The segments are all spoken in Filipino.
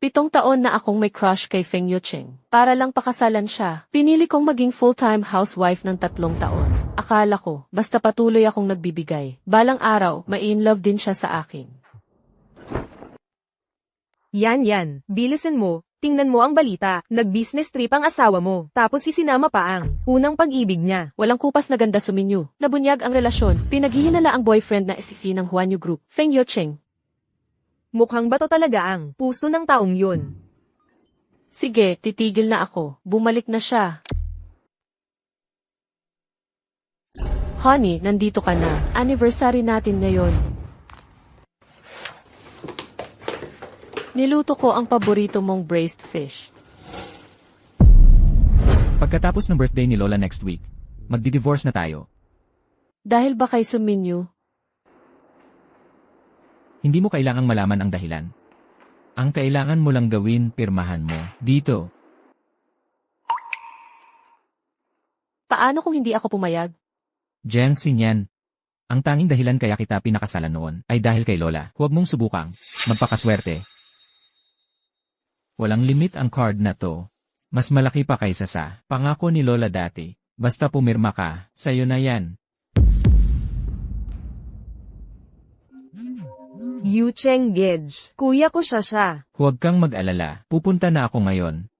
7 taon na akong may crush kay Feng Yucheng. Para lang pakasalan siya, pinili kong maging full-time housewife ng 3 taon. Akala ko, basta patuloy akong nagbibigay. Balang araw, mai-inlove din siya sa akin. Yan. Bilisan mo. Tingnan mo ang balita. Nag-business trip ang asawa mo. Tapos isinama pa ang unang pag-ibig niya. Walang kupas na ganda suminyo. Nabunyag ang relasyon. Pinaghihinala ang boyfriend na si ng Huanyu Group, Feng Yucheng. Mukhang bato talaga ang puso ng taong yun. Sige, titigil na ako. Bumalik na siya. Honey, nandito ka na. Anniversary natin ngayon. Niluto ko ang paborito mong braised fish. Pagkatapos ng birthday ni Lola next week, magdi-divorce na tayo. Dahil ba kay Suminyo? Hindi mo kailangang malaman ang dahilan. Ang kailangan mo lang gawin, pirmahan mo. Dito. Paano kung hindi ako pumayag? Jiang Xinyan. Ang tanging dahilan kaya kita pinakasalan noon ay dahil kay Lola. Huwag mong subukang magpakaswerte. Walang limit ang card na to. Mas malaki pa kaysa sa pangako ni Lola dati. Basta pumirma ka, sayo na yan. Yucheng Gedge. Kuya ko siya. Huwag kang mag-alala, pupunta na ako ngayon.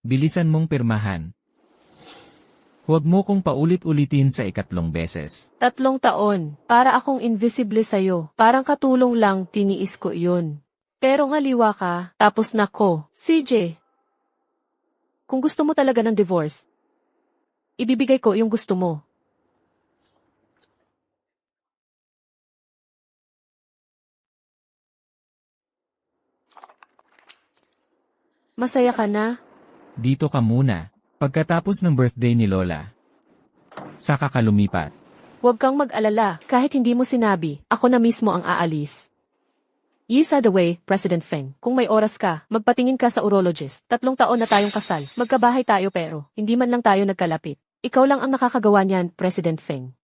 Bilisan mong pirmahan. Huwag mo kong paulit-ulitin sa 3 beses. 3 taon. Para akong invisible sa'yo. Parang katulong lang, tiniis ko yun. Pero ngaliwa ka, tapos nako, CJ. Kung gusto mo talaga ng divorce, ibibigay ko yung gusto mo. Masaya ka na? Dito ka muna. Pagkatapos ng birthday ni Lola, saka ka lumipat. Huwag kang mag-alala, kahit hindi mo sinabi, ako na mismo ang aalis. Yisa the way, President Feng. Kung may oras ka, magpatingin ka sa urologist. 3 taon na tayong kasal. Magkabahay tayo pero, hindi man lang tayo nagkalapit. Ikaw lang ang nakakagawa niyan, President Feng.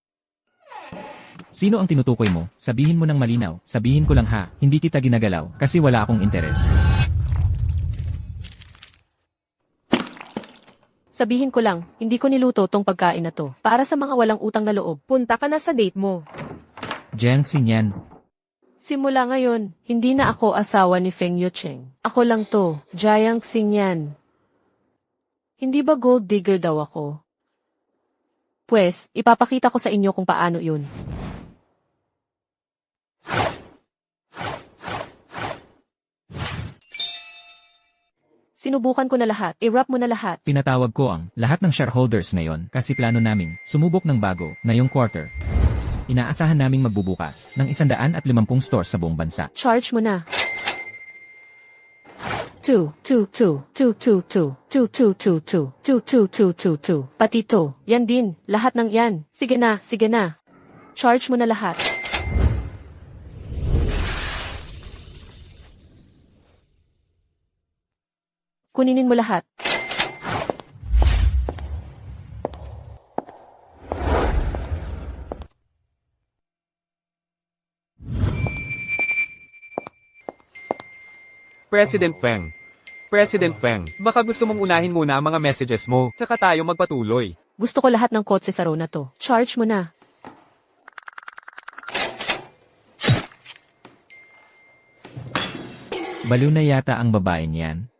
Sino ang tinutukoy mo? Sabihin mo ng malinaw. Sabihin ko lang ha, hindi kita ginagalaw, kasi wala akong interes. Sabihin ko lang, hindi ko niluto tong pagkain na to. Para sa mga walang utang na loob. Punta ka na sa date mo. Jiang Xinyan. Simula ngayon, hindi na ako asawa ni Feng Yucheng. Ako lang to, Jiang Xinyan. Hindi ba gold digger daw ako? Pwes, ipapakita ko sa inyo kung paano yun. Sinubukan ko na lahat, i-wrap mo na lahat. Pinatawag ko ang lahat ng shareholders ngayon kasi plano naming sumubok ng bago ngayong quarter. Inaasahan naming magbubukas ng 150 stores sa buong bansa. Charge mo na. 2. Pati to, yan din, lahat ng yan. Sige na. Charge mo na lahat. Kuninin mo lahat. President Feng, baka gusto mong unahin muna ang mga messages mo, tsaka tayo magpatuloy. Gusto ko lahat ng kotse sa row na to. Charge mo na. Baliw na yata ang babae niyan.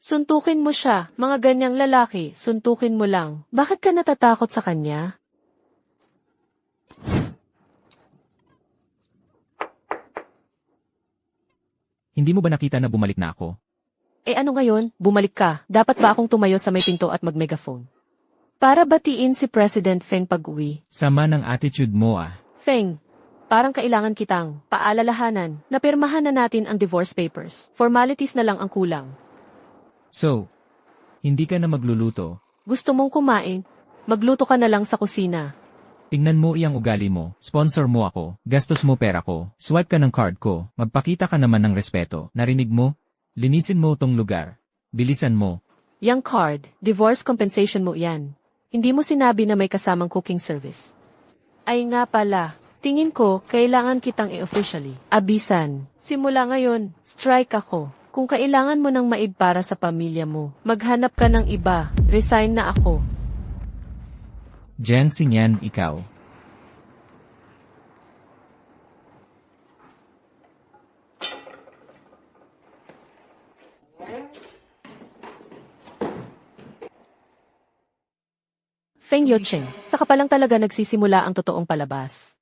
Suntukin mo siya, mga ganyang lalaki, suntukin mo lang. Bakit ka natatakot sa kanya? Hindi mo ba nakita na bumalik na ako? Eh ano ngayon, bumalik ka. Dapat ba akong tumayo sa may pinto at mag-megaphone? Para batiin si President Feng pag-uwi. Sama ng attitude mo ah. Feng, parang kailangan kitang paalalahanan na pirmahan na natin ang divorce papers. Formalities na lang ang kulang. So, hindi ka na magluluto. Gusto mong kumain? Magluto ka na lang sa kusina. Tingnan mo iyang ugali mo, sponsor mo ako, gastos mo pera ko, swipe ka ng card ko, magpakita ka naman ng respeto, narinig mo? Linisin mo tong lugar. Bilisan mo. Yang card, divorce compensation mo yan. Hindi mo sinabi na may kasamang cooking service. Ay nga pala, tingin ko, kailangan kitang i-officially abisan. Simula ngayon, strike ako. Kung kailangan mo ng maid para sa pamilya mo, maghanap ka ng iba, resign na ako. Jiang Xingyan, ikaw. Feng Yucheng, saka pa lang talaga nagsisimula ang totoong palabas.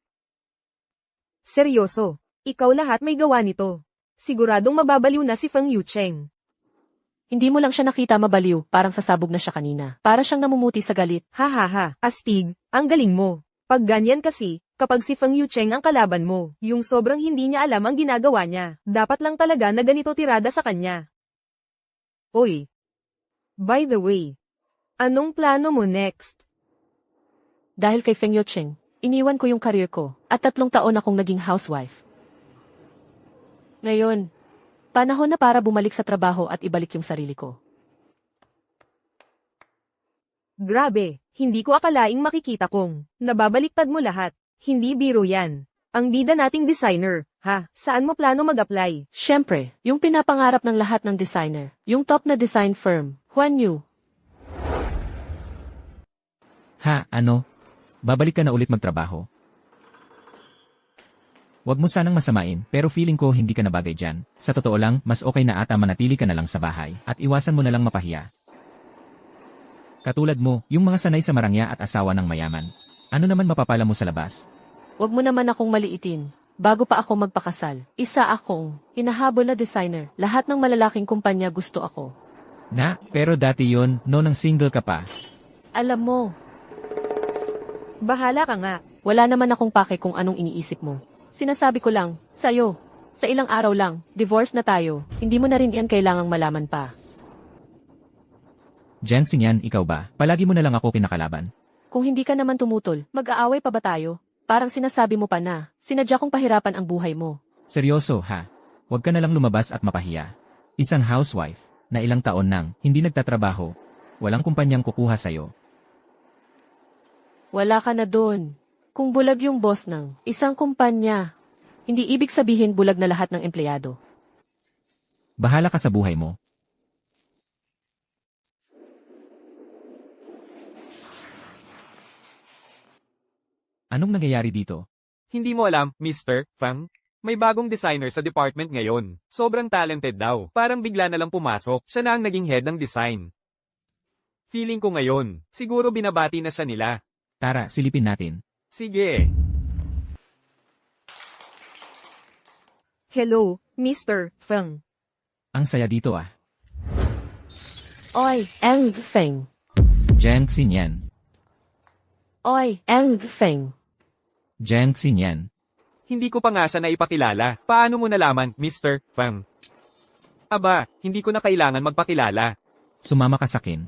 Seryoso. Ikaw lahat may gawa nito. Siguradong mababaliw na si Feng Yucheng. Hindi mo lang siya nakita mabaliw, parang sasabog na siya kanina. Para siyang namumuti sa galit. Hahaha, astig, ang galing mo. Pag ganyan kasi, kapag si Feng Yucheng ang kalaban mo, yung sobrang hindi niya alam ang ginagawa niya, dapat lang talaga na ganito tirada sa kanya. Oy. By the way, anong plano mo next? Dahil kay Feng Yucheng, iniwan ko yung career ko, at 3 taon akong naging housewife. Ngayon, panahon na para bumalik sa trabaho at ibalik yung sarili ko. Grabe, hindi ko akalaing makikita kong nababaliktad mo lahat. Hindi biro yan. Ang bida nating designer, ha? Saan mo plano mag-apply? Siyempre, yung pinapangarap ng lahat ng designer, yung top na design firm, Huan Yu. Ha, ano? Babalik ka na ulit magtrabaho? Huwag mo sanang masamain, pero feeling ko hindi ka na bagay dyan. Sa totoo lang, mas okay na ata manatili ka na lang sa bahay, at iwasan mo na lang mapahiya. Katulad mo, yung mga sanay sa marangya at asawa ng mayaman. Ano naman mapapala mo sa labas? Huwag mo naman akong maliitin. Bago pa ako magpakasal, isa akong hinahabol na designer. Lahat ng malalaking kumpanya gusto ako. Na, pero dati yon, no nang single ka pa. Alam mo, Bahala ka nga. wala naman akong pake kung anong iniisip mo. Sinasabi ko lang, sa'yo, sa ilang araw lang, divorce na tayo, hindi mo na rin yan kailangang malaman pa. Jiang Xingyan, ikaw ba? Palagi mo na lang ako kinakalaban. Kung hindi ka naman tumutol, mag-aaway pa ba tayo? Parang sinasabi mo pa na, sinadya kong pahirapan ang buhay mo. Seryoso, ha? Huwag ka na lang lumabas at mapahiya. Isang housewife, na ilang taon nang, hindi nagtatrabaho. Walang kumpanyang kukuha sa'yo. Wala ka na doon. Kung bulag yung boss ng isang kumpanya, hindi ibig sabihin bulag na lahat ng empleyado. Bahala ka sa buhay mo. Anong nangyayari dito? Hindi mo alam, Mr. Fang? May bagong designer sa department ngayon. Sobrang talented daw. Parang bigla na lang pumasok. Siya na ang naging head ng design. Feeling ko ngayon, siguro binabati na siya nila. Tara, silipin natin. Sige. Hello, Mr. Feng. Ang saya dito ah. Oy, Eng Feng. Jiang Xingyan. Oy, Eng Feng. Jiang Xingyan. Hindi ko pa nga siya naipakilala. Paano mo nalaman, Mr. Fang? Aba, hindi ko na kailangan magpakilala. Sumama ka sakin.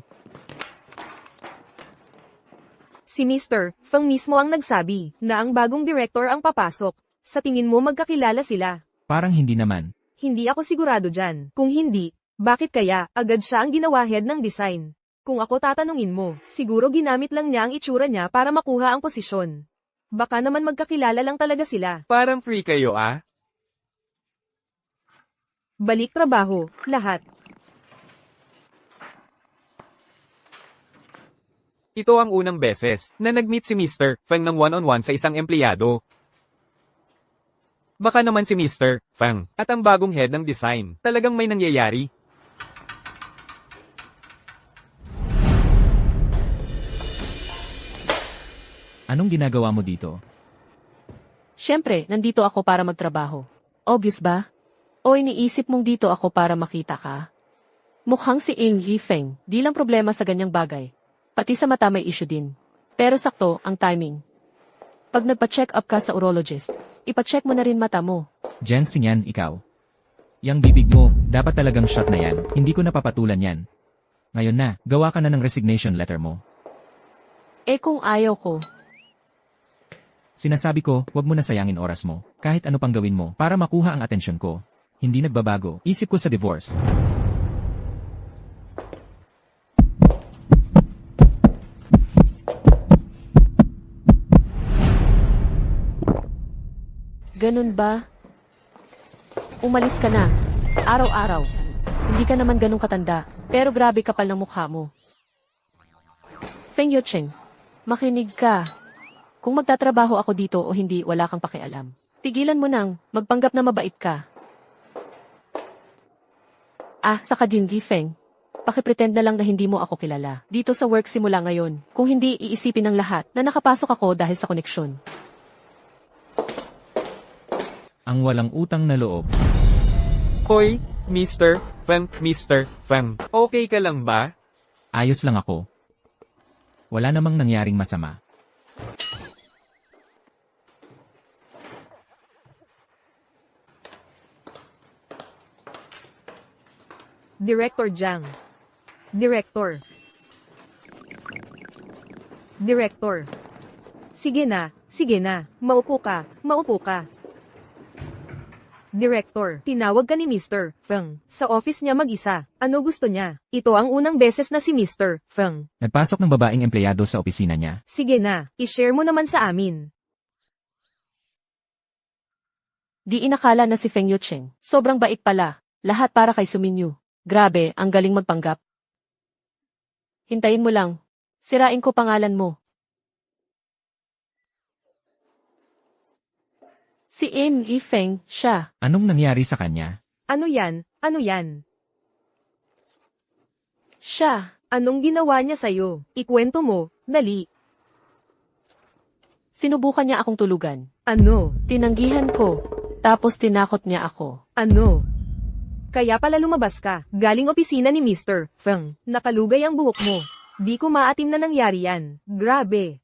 Si Mr. Feng mismo ang nagsabi na ang bagong director ang papasok. Sa tingin mo magkakilala sila? Parang hindi naman. Hindi ako sigurado dyan. Kung hindi, bakit kaya agad siya ang ginawa head ng design? Kung ako tatanungin mo, siguro ginamit lang niya ang itsura niya para makuha ang posisyon. Baka naman magkakilala lang talaga sila. Parang free kayo ah? Balik trabaho, lahat. Ito ang unang beses na nag-meet si Mr. Fang ng one-on-one sa isang empleyado. Baka naman si Mr. Fang at ang bagong head ng design. Talagang may nangyayari. Anong ginagawa mo dito? Siyempre, nandito ako para magtrabaho. Obvious ba? O iniisip mong dito ako para makita ka? Mukhang si Ing Yifeng, di lang problema sa ganyang bagay. Pati sa mata may issue din. Pero sakto, ang timing. Pag nagpa-check up ka sa urologist, ipa-check mo na rin mata mo. Jiang Xingyan, ikaw. Yang bibig mo, dapat talagang shot na yan. Hindi ko napapatulan yan. Ngayon na, gawa ka na ng resignation letter mo. Eh kung ayaw ko, Sinasabi ko, wag mo na sayangin oras mo. Kahit ano pang gawin mo, para makuha ang atensyon ko. Hindi nagbabago, isip ko sa divorce. Ganun ba? Umalis ka na. Araw-araw. Hindi ka naman ganun katanda, pero grabe kapal ng mukha mo. Feng Yucheng, makinig ka. Kung magtatrabaho ako dito o hindi, wala kang pakialam. Tigilan mo nang, magpanggap na mabait ka. Saka din, Feng. Pakipretend na lang na hindi mo ako kilala. Dito sa work simula ngayon. Kung hindi, iisipin ng lahat na nakapasok ako dahil sa koneksyon. Ang walang utang na loob. Hoy, Mr. Feng, Mr. Feng. Okay ka lang ba? Ayos lang ako. Wala namang nangyaring masama. Director Jiang. Director. Director. Sige na, sige na. Maupo ka, maupo ka. Director, tinawag ka ni Mr. Feng. Sa office niya mag-isa. Ano gusto niya? Ito ang unang beses na si Mr. Feng. Nagpasok ng babaeng empleyado sa opisina niya. Sige na, i-share mo naman sa amin. Di inakala na si Feng Yucheng. Sobrang bait pala. Lahat para kay Suminyu. Grabe, ang galing magpanggap. Hintayin mo lang. Sirain ko pangalan mo. Si Im Feng, siya. Anong nangyari sa kanya? Ano yan? Ano yan? Siya. Anong ginawa niya sa'yo? Ikwento mo, dali. Sinubukan niya akong tulugan. Ano? Tinanggihan ko. Tapos tinakot niya ako. Ano? Kaya pala lumabas ka, galing opisina ni Mr. Feng. Nakalugay ang buhok mo. Di ko maatim na nangyari yan. Grabe.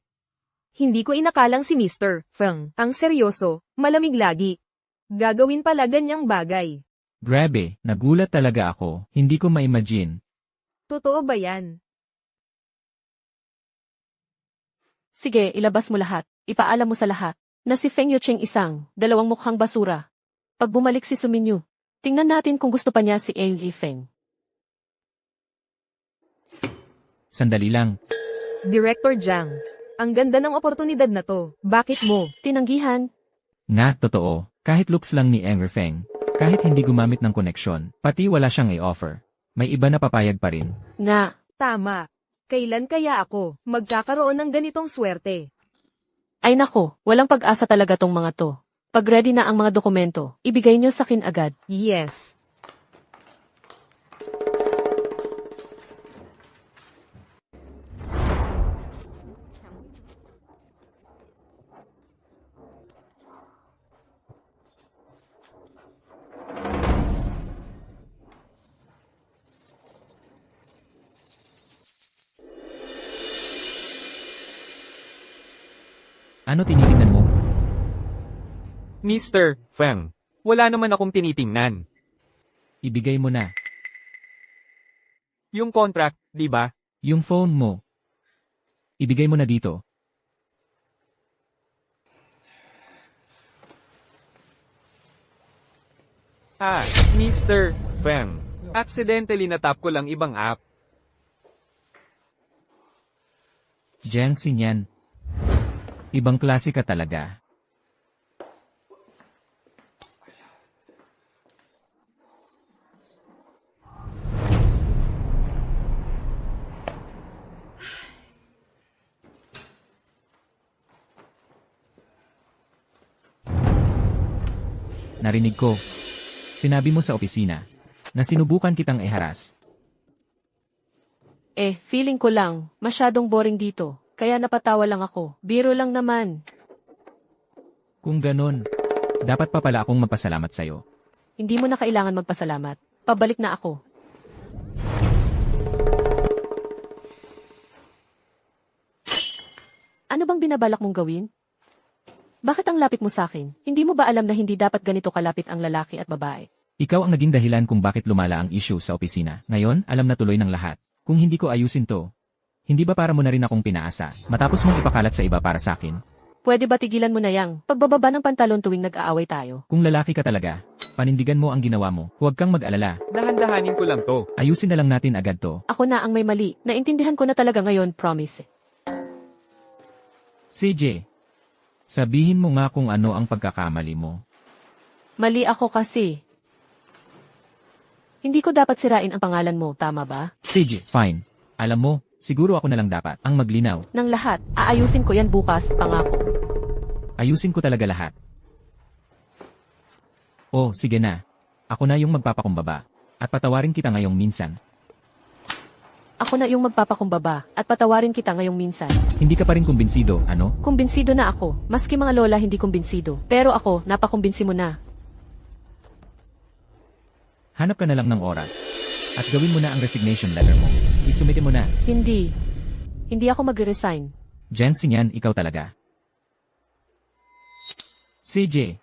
Hindi ko inakalang si Mr. Feng. Ang seryoso, malamig lagi. Gagawin pala ganyang bagay. Grabe, nagulat talaga ako. Hindi ko ma-imagine. Totoo ba yan? Sige, ilabas mo lahat. Ipaalam mo sa lahat na si Feng Yucheng isang, dalawang mukhang basura. Pag bumalik si Suminyu, tingnan natin kung gusto pa niya si Eng Feng. Sandali lang. Director Jiang, ang ganda ng oportunidad na to. Bakit mo? Tinanggihan. Nga, totoo. Kahit looks lang ni Eng Feng. Kahit hindi gumamit ng koneksyon. Pati wala siyang i-offer. May iba na papayag pa rin. Nga. Tama. Kailan kaya ako magkakaroon ng ganitong swerte? Ay nako, walang pag-asa talaga tong mga to. Pag ready na ang mga dokumento, ibigay niyo sa akin agad. Yes. Ano tinitingnan mo? Mr. Feng, wala naman akong tinitingnan. Ibigay mo na. Yung contract, di ba? Yung phone mo. Ibigay mo na dito. Mr. Feng. Accidentally natap ko lang ibang app. Jiang Xinyan. Ibang klase ka talaga. Narinig ko. Sinabi mo sa opisina na sinubukan kitang iharas. Feeling ko lang, masyadong boring dito. Kaya napatawa lang ako. Biro lang naman. Kung ganon, dapat pa pala akong magpasalamat sa'yo. Hindi mo na kailangan magpasalamat. Pabalik na ako. Ano bang binabalak mong gawin? Bakit ang lapit mo sa akin? Hindi mo ba alam na hindi dapat ganito kalapit ang lalaki at babae? Ikaw ang naging dahilan kung bakit lumala ang issue sa opisina. Ngayon, alam na tuloy ng lahat. Kung hindi ko ayusin to, hindi ba para mo na rin akong pinaasa, matapos mong ipakalat sa iba para sa akin? Pwede ba tigilan mo na yang pagbababa ng pantalon tuwing nag-aaway tayo? Kung lalaki ka talaga, panindigan mo ang ginawa mo. Huwag kang mag-alala. Dahan-dahanin ko lang to. Ayusin na lang natin agad to. Ako na ang may mali. Naintindihan ko na talaga ngayon, promise. CJ. Sabihin mo nga kung ano ang pagkakamali mo. Mali ako kasi. Hindi ko dapat sirain ang pangalan mo, tama ba? CJ, fine. Alam mo, siguro ako na lang dapat ang maglinaw. Nang lahat, aayusin ko yan bukas, pangako. Ayusin ko talaga lahat. Oh, sige na. Ako na yung magpapakumbaba. At patawarin kita ngayong minsan. Ako na yung magpapakumbaba at patawarin kita ngayong minsan. Hindi ka pa rin kumbinsido, ano? Kumbinsido na ako, maski mga lola hindi kumbinsido. Pero ako, napakumbinsi mo na. Hanap ka na lang ng oras. At gawin mo na ang resignation letter mo. Isumite mo na. Hindi. Hindi ako magre-resign. Jiang Xingyan, ikaw talaga. CJ.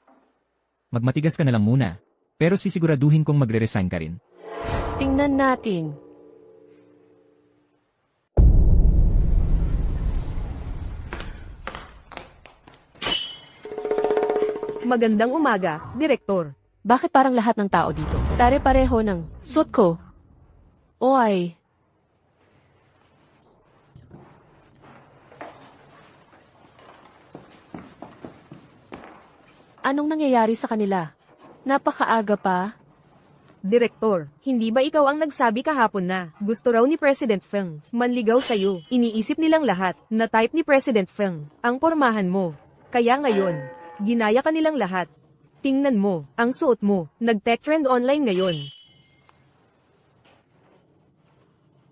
Magmatigas ka na lang muna. Pero sisiguraduhin kong magre-resign ka rin. Tingnan natin. Magandang umaga, Direktor. Bakit parang lahat ng tao dito? Pare-pareho ng suot ko. O ay. Anong nangyayari sa kanila? Napakaaga pa. Direktor, hindi ba ikaw ang nagsabi kahapon na gusto raw ni President Feng manligaw sa'yo? Iniisip nilang lahat na type ni President Feng ang pormahan mo. Kaya ngayon, ginaya ka nilang lahat. Tingnan mo, ang suot mo, nag-tech trend online ngayon.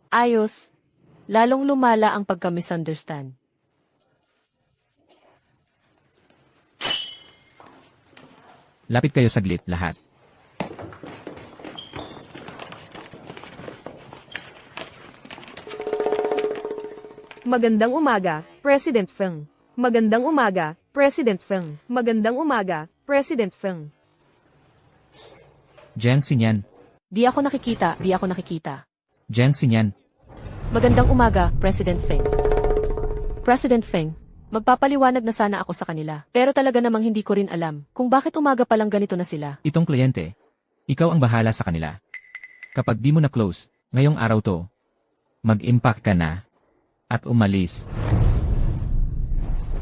Ayos. Lalong lumala ang pagka-misunderstand. Lapit kayo saglit, lahat. Magandang umaga, President Feng. Magandang umaga, President Feng. Magandang umaga, President Feng. Jiang Xingyan. Di ako nakikita, di ako nakikita. Jiang Xingyan. Magandang umaga, President Feng. President Feng, magpapaliwanag na sana ako sa kanila. Pero talaga namang hindi ko rin alam kung bakit umaga pa lang ganito na sila. Itong kliyente. Ikaw ang bahala sa kanila. Kapag di mo na close, ngayong araw to, mag-impact ka na at umalis.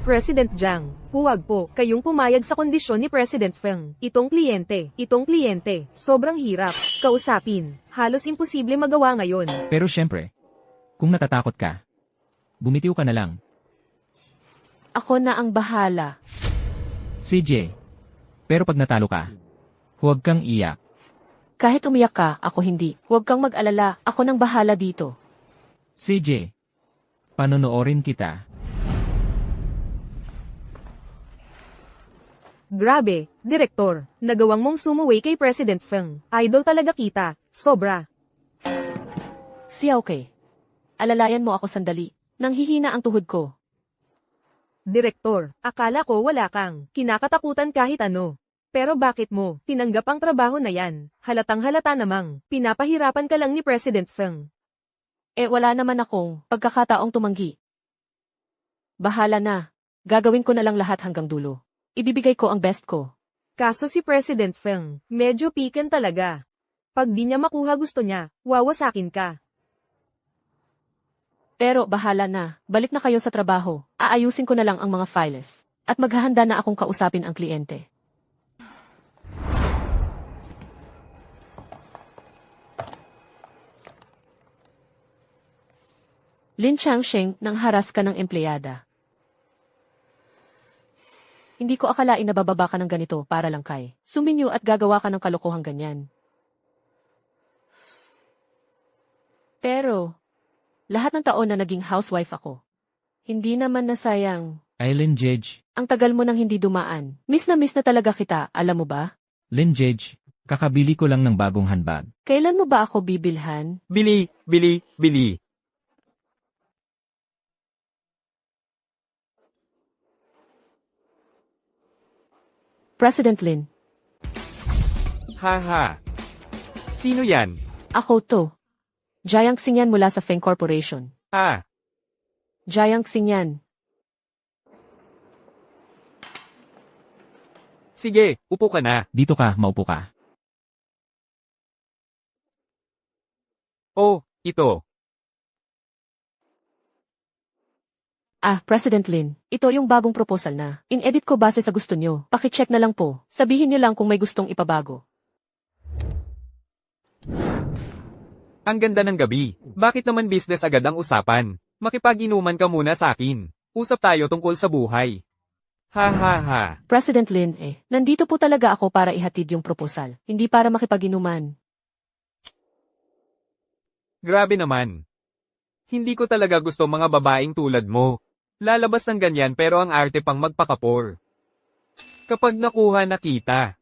President Jiang, huwag po kayong pumayag sa kondisyon ni President Feng. Itong kliyente, sobrang hirap kausapin. Halos imposible magawa ngayon. Pero syempre, kung natatakot ka, bumitiw ka na lang. Ako na ang bahala. CJ. Pero pag natalo ka, huwag kang iyak. Kahit umiyak ka, ako hindi. Huwag kang mag-alala, ako nang bahala dito. CJ. Panonoorin kita. Grabe, Direktor, nagawang mong sumuway kay President Feng. Idol talaga kita, sobra. Siya okay. Alalayan mo ako sandali. Nanghihina ang tuhod ko. Direktor, akala ko wala kang kinakatakutan kahit ano. Pero bakit mo tinanggap ang trabaho na yan? Halatang halata namang pinapahirapan ka lang ni President Feng. Wala naman akong pagkakataong tumanggi. Bahala na. Gagawin ko na lang lahat hanggang dulo. Ibibigay ko ang best ko. Kaso si President Feng, medyo pikan talaga. Pag di niya makuha gusto niya, wawasakin ka. Pero bahala na. Balik na kayo sa trabaho. Aayusin ko na lang ang mga files. At maghahanda na akong kausapin ang kliyente. Lin Changsheng, nang haras ka ng empleyada. Hindi ko akalain na bababa ka ng ganito para lang kay suminyo at gagawa ka ng kalokohang ganyan. Pero, lahat ng taon na naging housewife ako, hindi naman nasayang. Lin Jej. Ang tagal mo nang hindi dumaan. Miss na talaga kita, alam mo ba? Lin Jej. Kakabili ko lang ng bagong handbag. Kailan mo ba ako bibilhan? Bili. President Lin, Haha. Sino yan? ako to. Jiang Xingyan mula sa Feng Corporation. Ah, Jiang Xingyan. sige, upo ka na. Dito ka, maupo ka. Oh, ito. President Lin, ito yung bagong proposal na. In-edit ko base sa gusto nyo. Pakicheck na lang po. Sabihin nyo lang kung may gustong ipabago. Ang ganda ng gabi. Bakit naman business agad ang usapan? Makipag-inuman ka muna sa akin. Usap tayo tungkol sa buhay. Ha ha ha. President Lin, nandito po talaga ako para ihatid yung proposal. Hindi para makipag-inuman. Grabe naman. Hindi ko talaga gusto mga babaeng tulad mo. Lalabas ng ganyan pero ang arte pang magpakapor. Kapag nakuha na kita,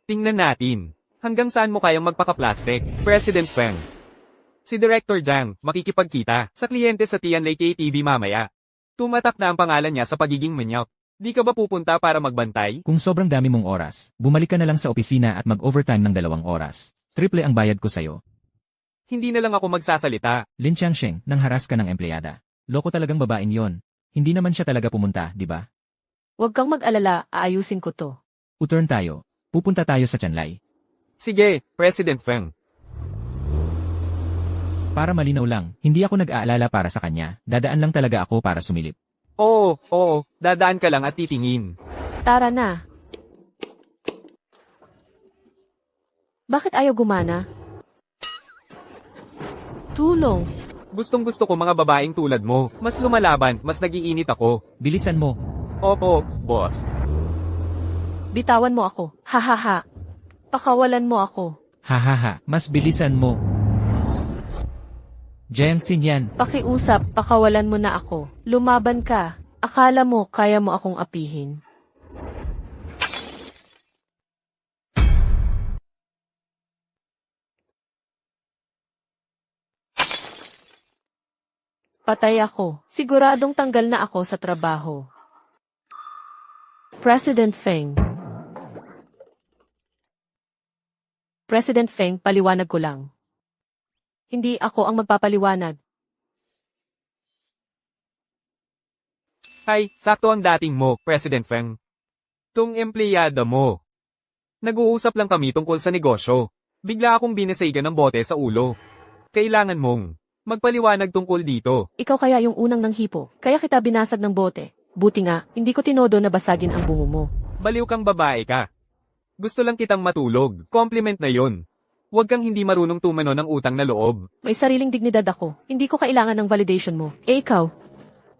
tingnan natin. Hanggang saan mo kayang magpaka-plastic? President Feng. Si Director Jiang, makikipagkita sa kliyente sa TNLA KTV mamaya. Tumatak na ang pangalan niya sa pagiging manyak. Di ka ba pupunta para magbantay? Kung sobrang dami mong oras, bumalik ka na lang sa opisina at mag-overtime ng 2 oras. Triple ang bayad ko sa'yo. Hindi na lang ako magsasalita. Lin Changsheng, nang haras ka ng empleyada. Loko talagang babaeng yon. Hindi naman siya talaga pumunta, di ba? Huwag kang mag-alala, aayusin ko to. U-turn tayo. Pupunta tayo sa Tianlai. Sige, President Feng. Para malinaw lang, hindi ako nag-aalala para sa kanya. Dadaan lang talaga ako para sumilip. Oo, dadaan ka lang at titingin. Tara na. Bakit ayaw gumana? Tulong. Gustong-gusto ko mga babaeng tulad mo. Mas lumalaban, mas nagiinit ako. Bilisan mo. Opo, boss. Bitawan mo ako. Hahaha. Pakawalan mo ako. Hahaha, mas bilisan mo. Jiang Xinyan, Pakiusap, pakawalan mo na ako. Lumaban ka. Akala mo kaya mo akong apihin. Patay ako. Siguradong tanggal na ako sa trabaho. President Feng. President Feng, paliwanag ko lang. Hindi ako ang magpapaliwanag. Ay, sakto ang dating mo, President Feng. Tung empleyada mo. Nag-uusap lang kami tungkol sa negosyo. Bigla akong binasaigan ng bote sa ulo. Kailangan mong magpaliwanag tungkol dito. Ikaw kaya yung unang nanghipo, kaya kita binasag ng bote. Buti nga, hindi ko tinodo na basagin ang bungo mo. Baliw kang babae ka. Gusto lang kitang matulog. Compliment na yon. Huwag kang hindi marunong tumano ng utang na loob. May sariling dignidad ako. Hindi ko kailangan ng validation mo. Ikaw,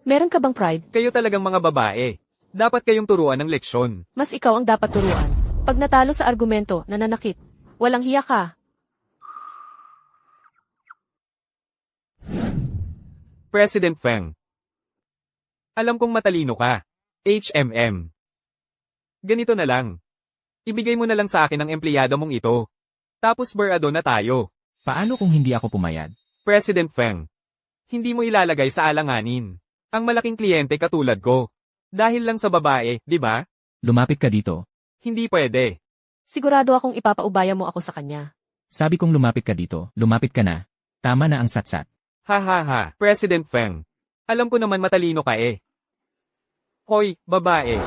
meron ka bang pride? Kayo talagang mga babae. Dapat kayong turuan ng leksyon. Mas ikaw ang dapat turuan. Pag natalo sa argumento, nananakit. Walang hiya ka. President Feng. Alam kong matalino ka. HMM. Ganito na lang. Ibigay mo na lang sa akin ang empleyado mong ito. Tapos barado na tayo. paano kung hindi ako pumayad? President Feng. Hindi mo ilalagay sa alanganin. Ang malaking kliyente katulad ko. Dahil lang sa babae, di ba? Lumapit ka dito. Hindi pwede. Sigurado akong ipapaubaya mo ako sa kanya. Sabi kong lumapit ka dito, lumapit ka na. Tama na ang satsat. Ha ha ha, President Feng. Alam ko naman matalino ka eh. Hoy, babae.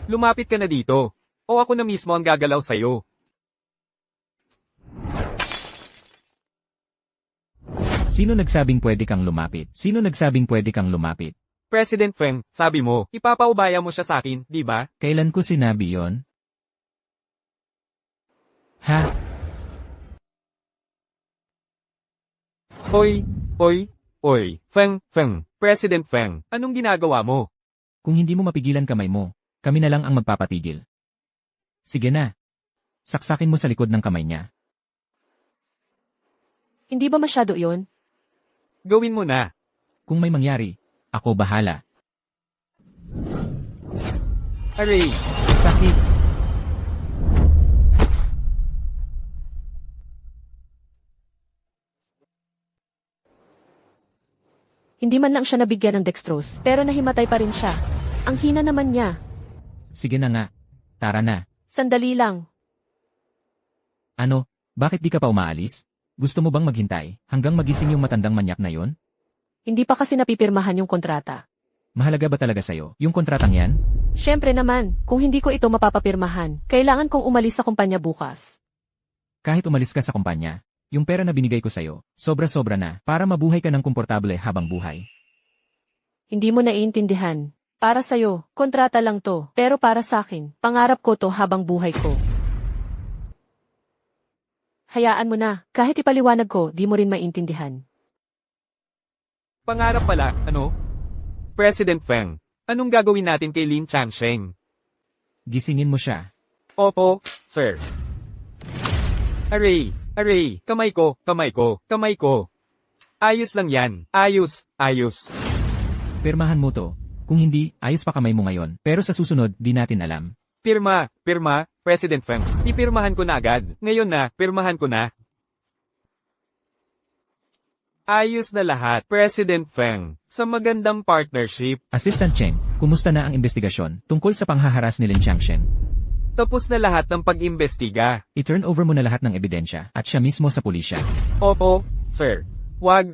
Lumapit ka na dito. O ako na mismo ang gagalaw sa'yo. Sino nagsabing pwede kang lumapit? Sino nagsabing pwede kang lumapit? President Feng, sabi mo, ipapaubaya mo siya sa akin, di ba? Kailan ko sinabi yon? Ha? Oy, Feng, President Feng, anong ginagawa mo? Kung hindi mo mapigilan kamay mo, kami na lang ang magpapatigil. Sige na. Saksakin mo sa likod ng kamay niya. Hindi ba masyado yon? Gawin mo na. Kung may mangyari, ako bahala. Aray, Sakit. Hindi man lang siya nabigyan ng dextrose, pero nahimatay pa rin siya. Ang hina naman niya. Sige na nga. Tara na. Sandali lang. Ano, bakit di ka pa umaalis? Gusto mo bang maghintay hanggang magising yung matandang manyak na yon? Hindi pa kasi napipirmahan yung kontrata. Mahalaga ba talaga sa'yo yung kontratang yan? Siyempre naman, kung hindi ko ito mapapapirmahan, kailangan kong umalis sa kumpanya bukas. Kahit umalis ka sa kumpanya, yung pera na binigay ko sa'yo, sobra-sobra na para mabuhay ka ng komportable habang buhay. Hindi mo naiintindihan. Para sa'yo, kontrata lang to. Pero para sa'kin, pangarap ko to habang buhay ko. Hayaan mo na, kahit ipaliwanag ko, di mo rin maintindihan. Pangarap pala, ano? President Feng, anong gagawin natin kay Lin Changsheng? Gisingin mo siya. Opo, sir. Aray, kamay ko. Ayos lang yan, ayos. Pirmahan mo to. Kung hindi, ayos pa kamay mo ngayon. Pero sa susunod, di natin alam. Pirma, President Feng. Ipirmahan ko na agad. Ngayon na, pirmahan ko na. Ayos na lahat, President Feng. Sa magandang partnership, Assistant Cheng, kumusta na ang investigasyon tungkol sa panghaharas ni Lin Changshen? tapos na lahat ng pag-imbestiga. I-turn over mo na lahat ng ebidensya at siya mismo sa pulisya. Opo, sir. Wag,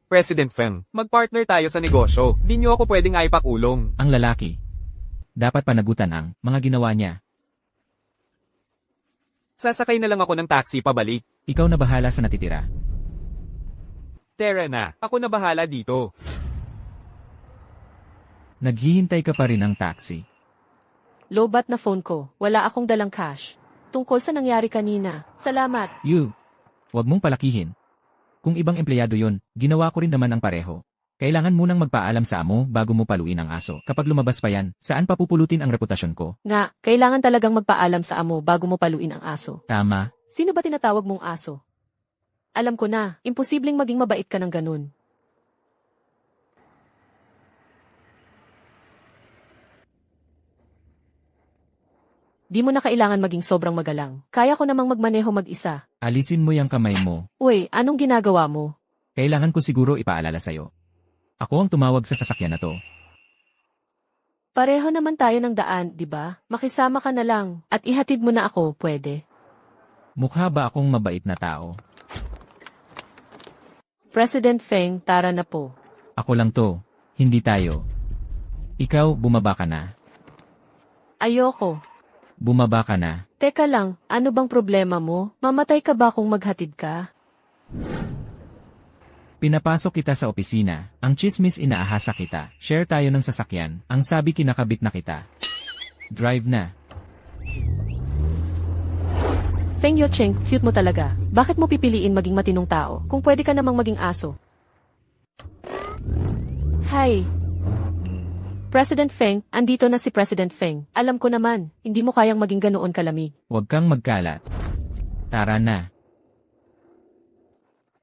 President Feng. Mag-partner tayo sa negosyo. Di niyo ako pwedeng aipakulong. Ang lalaki. Dapat panagutan ang mga ginawa niya. Sasakay na lang ako ng taxi pabalik. Ikaw na bahala sa natitira. Tara na, ako na bahala dito. Naghihintay ka pa rin ng taxi. Lobat na phone ko, wala akong dalang cash. Tungkol sa nangyari kanina, salamat. Huwag mong palakihin. Kung ibang empleyado yon, ginawa ko rin naman ang pareho. Kailangan munang magpaalam sa amo bago mo paluin ang aso. Kapag lumabas pa yan, saan papupulutin ang reputasyon ko? Nga, kailangan talagang magpaalam sa amo bago mo paluin ang aso. Tama. Sino ba tinatawag mong aso? Alam ko na, imposibleng maging mabait ka ng ganun. Di mo na kailangan maging sobrang magalang. Kaya ko namang magmaneho mag-isa. Alisin mo yung kamay mo. Uy, anong ginagawa mo? Kailangan ko siguro ipaalala sa'yo. Ako ang tumawag sa sasakyan na to. Pareho naman tayo ng daan, di ba? Makisama ka na lang, at ihatid mo na ako, pwede. Mukha ba akong mabait na tao? President Feng, tara na po. Ako lang to. Hindi tayo. Ikaw, bumaba ka na. Ayoko. Bumaba ka na. Teka lang, ano bang problema mo? Mamatay ka ba kung maghatid ka? Pinapasok kita sa opisina. Ang chismis inaahasa kita. Share tayo ng sasakyan. Ang sabi kinakabit na kita. Drive na. Feng Yucheng, cute mo talaga. Bakit mo pipiliin maging matinong tao kung pwede ka namang maging aso? Hi. President Feng, andito na si President Feng. Alam ko naman, hindi mo kayang maging ganoon kalamig. Huwag kang magkalat. Tara na.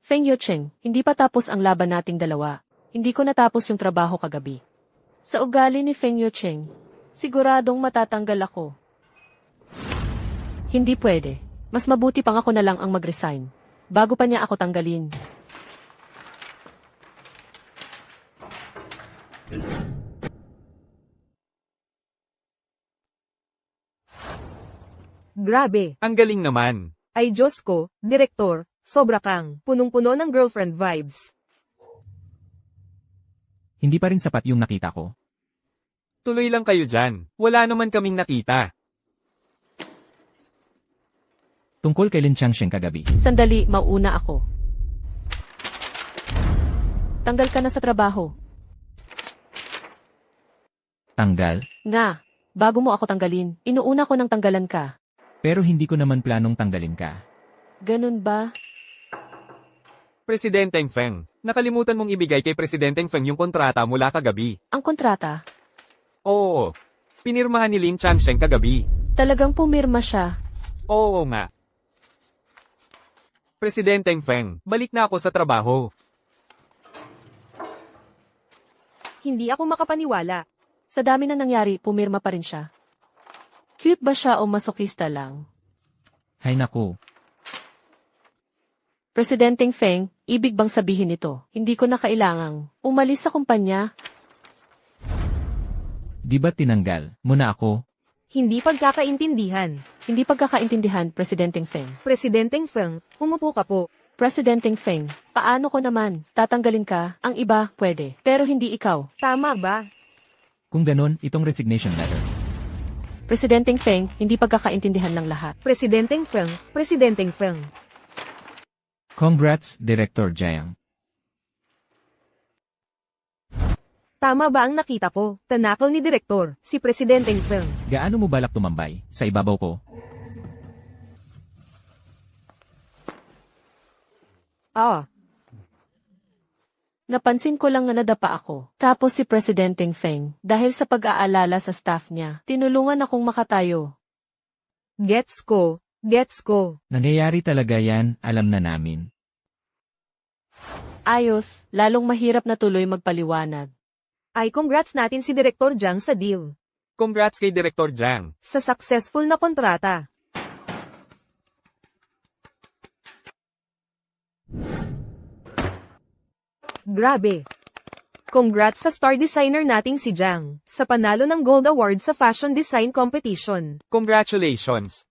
Feng Yucheng, hindi pa tapos ang laban nating dalawa. Hindi ko natapos yung trabaho kagabi. Sa ugali ni Feng Yucheng, siguradong matatanggal ako. Hindi pwede. Mas mabuti pang ako na lang ang mag-resign. Bago pa niya ako tanggalin. Grabe. Ang galing naman. Ay Diyos ko, Direktor, sobra kang, punong-puno ng girlfriend vibes. Hindi pa rin sapat yung nakita ko. Tuloy lang kayo dyan. Wala naman kaming nakita. Tungkol kay Lin Changshen kagabi. Sandali, mauna ako. Tanggal ka na sa trabaho. Tanggal? Nga, bago mo ako tanggalin, inuuna ko ng tanggalan ka. Pero hindi ko naman planong tanggalin ka. Ganun ba? Presidenteng Feng, nakalimutan mong ibigay kay Presidenteng Feng yung kontrata mula kagabi. Ang kontrata? Oo. Pinirmahan ni Lin Changsheng kagabi. Talagang pumirma siya. Oo nga. Presidenteng Feng, balik na ako sa trabaho. Hindi ako makapaniwala. Sa dami na nangyari, pumirma pa rin siya. Cute ba siya o masokista lang? Hay naku. Presidenteng Feng, ibig bang sabihin ito? Hindi ko na kailangang umalis sa kumpanya. Di ba tinanggal mo na ako? Hindi pagkakaintindihan. Hindi pagkakaintindihan, Presidenteng Feng. Presidenteng Feng, umupo ka po. Presidenteng Feng, paano ko naman? Tatanggalin ka, ang iba, pwede. Pero hindi ikaw. Tama ba? Kung ganon, itong resignation letter. Presidenteng Feng, hindi pagkakaintindihan ng lahat. Presidenteng Feng, Presidenteng Feng. Congrats, Director Jiang. Tama ba ang nakita ko? Tanakal ni Direktor, si Presidenteng Feng. Gaano mo balak tumambay? Sa ibabaw ko? Ah, Napansin ko lang na nadapa ako. Tapos si Presidenteng Feng, dahil sa pag-aalala sa staff niya, tinulungan akong makatayo. gets ko, gets ko. Nangyayari talaga yan, alam na namin. Ayos, lalong mahirap na tuloy magpaliwanag. Ay congrats natin si Direktor Jiang sa deal. Congrats kay Director Jiang. Sa successful na kontrata. Grabe. Congrats sa star designer nating si Jiang, sa panalo ng Gold Award sa Fashion Design Competition. Congratulations.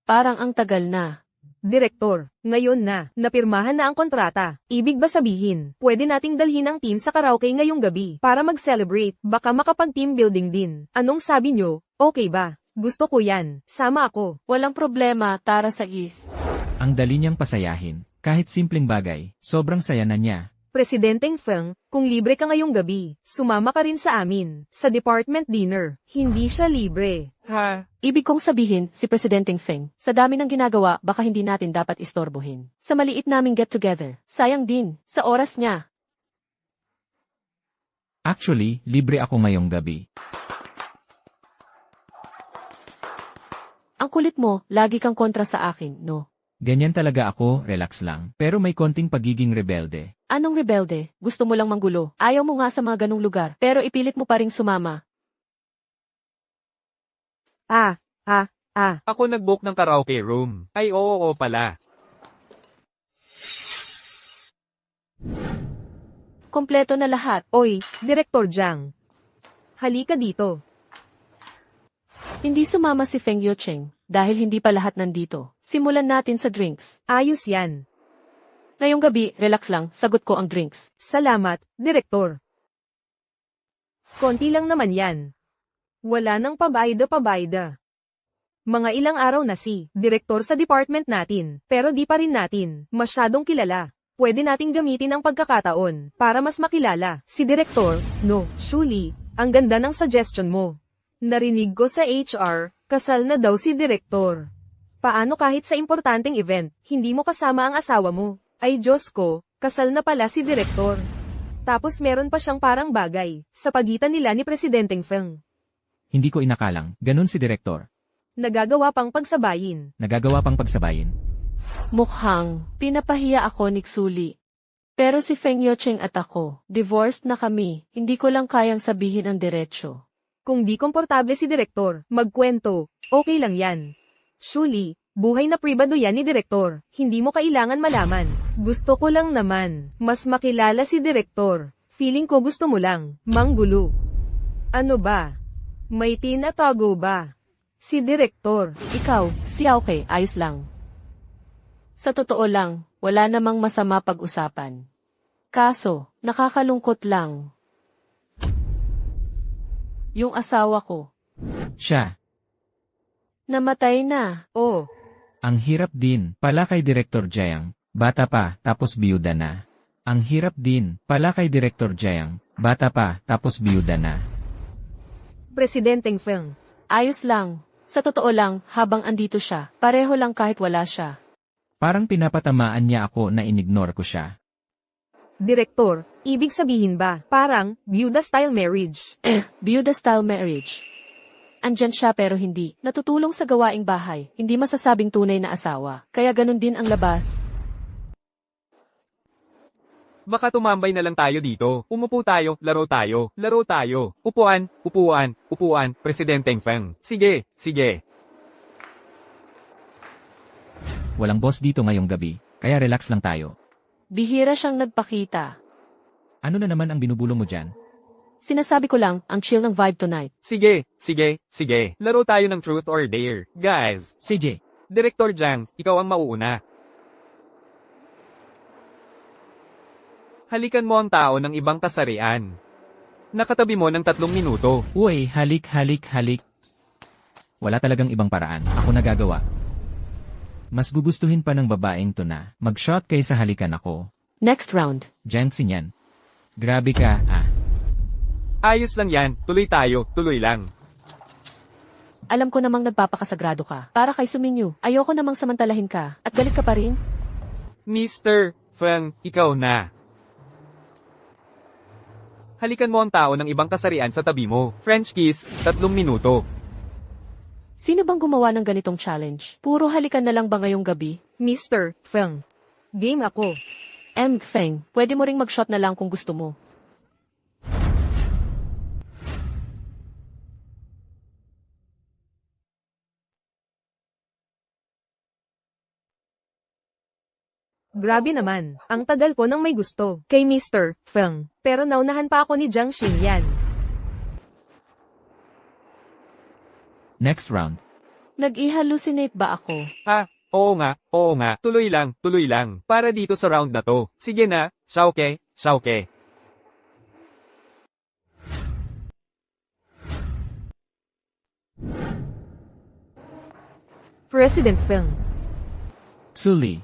Parang ang tagal na. Direktor, ngayon na, napirmahan na ang kontrata. Ibig ba sabihin, pwede nating dalhin ang team sa karaoke ngayong gabi para mag-celebrate, baka makapag-team building din. Anong sabi nyo? Okay ba? Gusto ko yan. Sama ako. Walang problema, tara sa is. Ang dali niyang pasayahin. Kahit simpleng bagay, sobrang saya na niya. Presidenteng Feng, kung libre ka ngayong gabi, sumama ka rin sa amin, sa department dinner. Hindi siya libre. Ha? Ibig kong sabihin, si Presidenteng Feng, sa dami ng ginagawa, baka hindi natin dapat istorbohin. Sa maliit naming get-together, sayang din, sa oras niya. Actually, libre ako ngayong gabi. Ang kulit mo, lagi kang kontra sa akin, no? Ganyan talaga ako, relax lang. Pero may konting pagiging rebelde. Anong rebelde? Gusto mo lang manggulo. Ayaw mo nga sa mga ganong lugar, pero ipilit mo pa ring sumama. Ako nag-book ng karaoke room. Ay oo pala. Kompleto na lahat. Oy, Direktor Jiang. Halika dito. Hindi sumama si Feng Yucheng, dahil hindi pa lahat nandito. Simulan natin sa drinks. Ayos yan. Ngayong gabi, relax lang, sagot ko ang drinks. Salamat, Direktor. Konti lang naman yan. Wala nang pabayda-pabayda. Mga ilang araw na si Direktor sa department natin, pero di pa rin natin masyadong kilala. Pwede nating gamitin ang pagkakataon para mas makilala si Direktor. No, Shuli, ang ganda ng suggestion mo. Narinig ko sa HR, kasal na daw si Direktor. Paano kahit sa importanteng event, hindi mo kasama ang asawa mo? Ay Diyos ko, kasal na pala si Direktor. Tapos meron pa siyang parang bagay, sa pagitan nila ni Presidenteng Feng. Hindi ko inakalang, ganun si Direktor. Nagagawa pang pagsabayin. Nagagawa pang pagsabayin. Mukhang, pinapahiya ako ni Xuli. Pero si Feng Yucheng at ako, divorced na kami, hindi ko lang kayang sabihin ang diretsyo. Kung di komportable si Direktor, magkwento, okay lang yan. Shuli, buhay na pribado yan ni Direktor, hindi mo kailangan malaman. Gusto ko lang naman, mas makilala si Direktor. Feeling ko gusto mo lang, manggulo. Ano ba? May tinatago ba? Si Direktor. Ikaw, si okay, ayos lang. Sa totoo lang, wala namang masama pag-usapan. Kaso, nakakalungkot lang. Yung asawa ko, Siya, namatay na. Oh, ang hirap din, pala kay Direktor Jiang, bata pa, tapos biyuda na. Ang hirap din, pala kay Direktor Jiang, bata pa, tapos biyuda na. Presidenteng Feng. Ayos lang. Sa totoo lang, habang andito siya, pareho lang kahit wala siya. Parang pinapatamaan niya ako na inignore ko siya. Direktor, ibig sabihin ba, parang, byuda-style marriage? Byuda-style marriage. Andyan siya pero hindi. Natutulong sa gawaing bahay, hindi masasabing tunay na asawa. Kaya ganun din ang labas. Baka tumambay na lang tayo dito. Umupo tayo, laro tayo, laro tayo. Upuan, upuan, upuan, Presidenteng Feng. Sige, sige. Walang boss dito ngayong gabi, kaya relax lang tayo. Bihira siyang nagpakita. Ano na naman ang binubulong mo dyan? Sinasabi ko lang, ang chill ng vibe tonight. Sige, sige, sige. Laro tayo ng truth or dare. Guys, CJ, Director Jiang, ikaw ang mauuna. Halikan mo ang tao ng ibang kasarian. Nakatabi mo ng 3 minuto. uy, halik. Wala talagang ibang paraan, ako nagagawa. Mas gugustuhin pa ng babaeng to na mag-shot kaysa halikan ako. Next round. Jensen yan. Grabe ka, ah. Ayos lang yan, tuloy tayo, tuloy lang. Alam ko namang nagpapakasagrado ka. Para kay Suminyu, ayoko namang samantalahin ka. At galit ka pa rin? Mr. Feng, ikaw na. Halikan mo ang tao ng ibang kasarian sa tabi mo. French kiss, 3 minuto. Sino bang gumawa ng ganitong challenge? Puro halikan na lang ba ngayong gabi? Mr. Feng. Game ako. Feng, pwede mo ring mag-shot na lang kung gusto mo. Grabe naman. Ang tagal ko nang may gusto. Kay Mr. Feng. Pero naunahan pa ako ni Jiang Xinyan. Next round. Nag-i-hallucinate ba ako? Ha? Oo nga. Tuloy lang. Para dito sa round na to. Sige na, Xiaoke, Xiaoke. President Feng. Sully.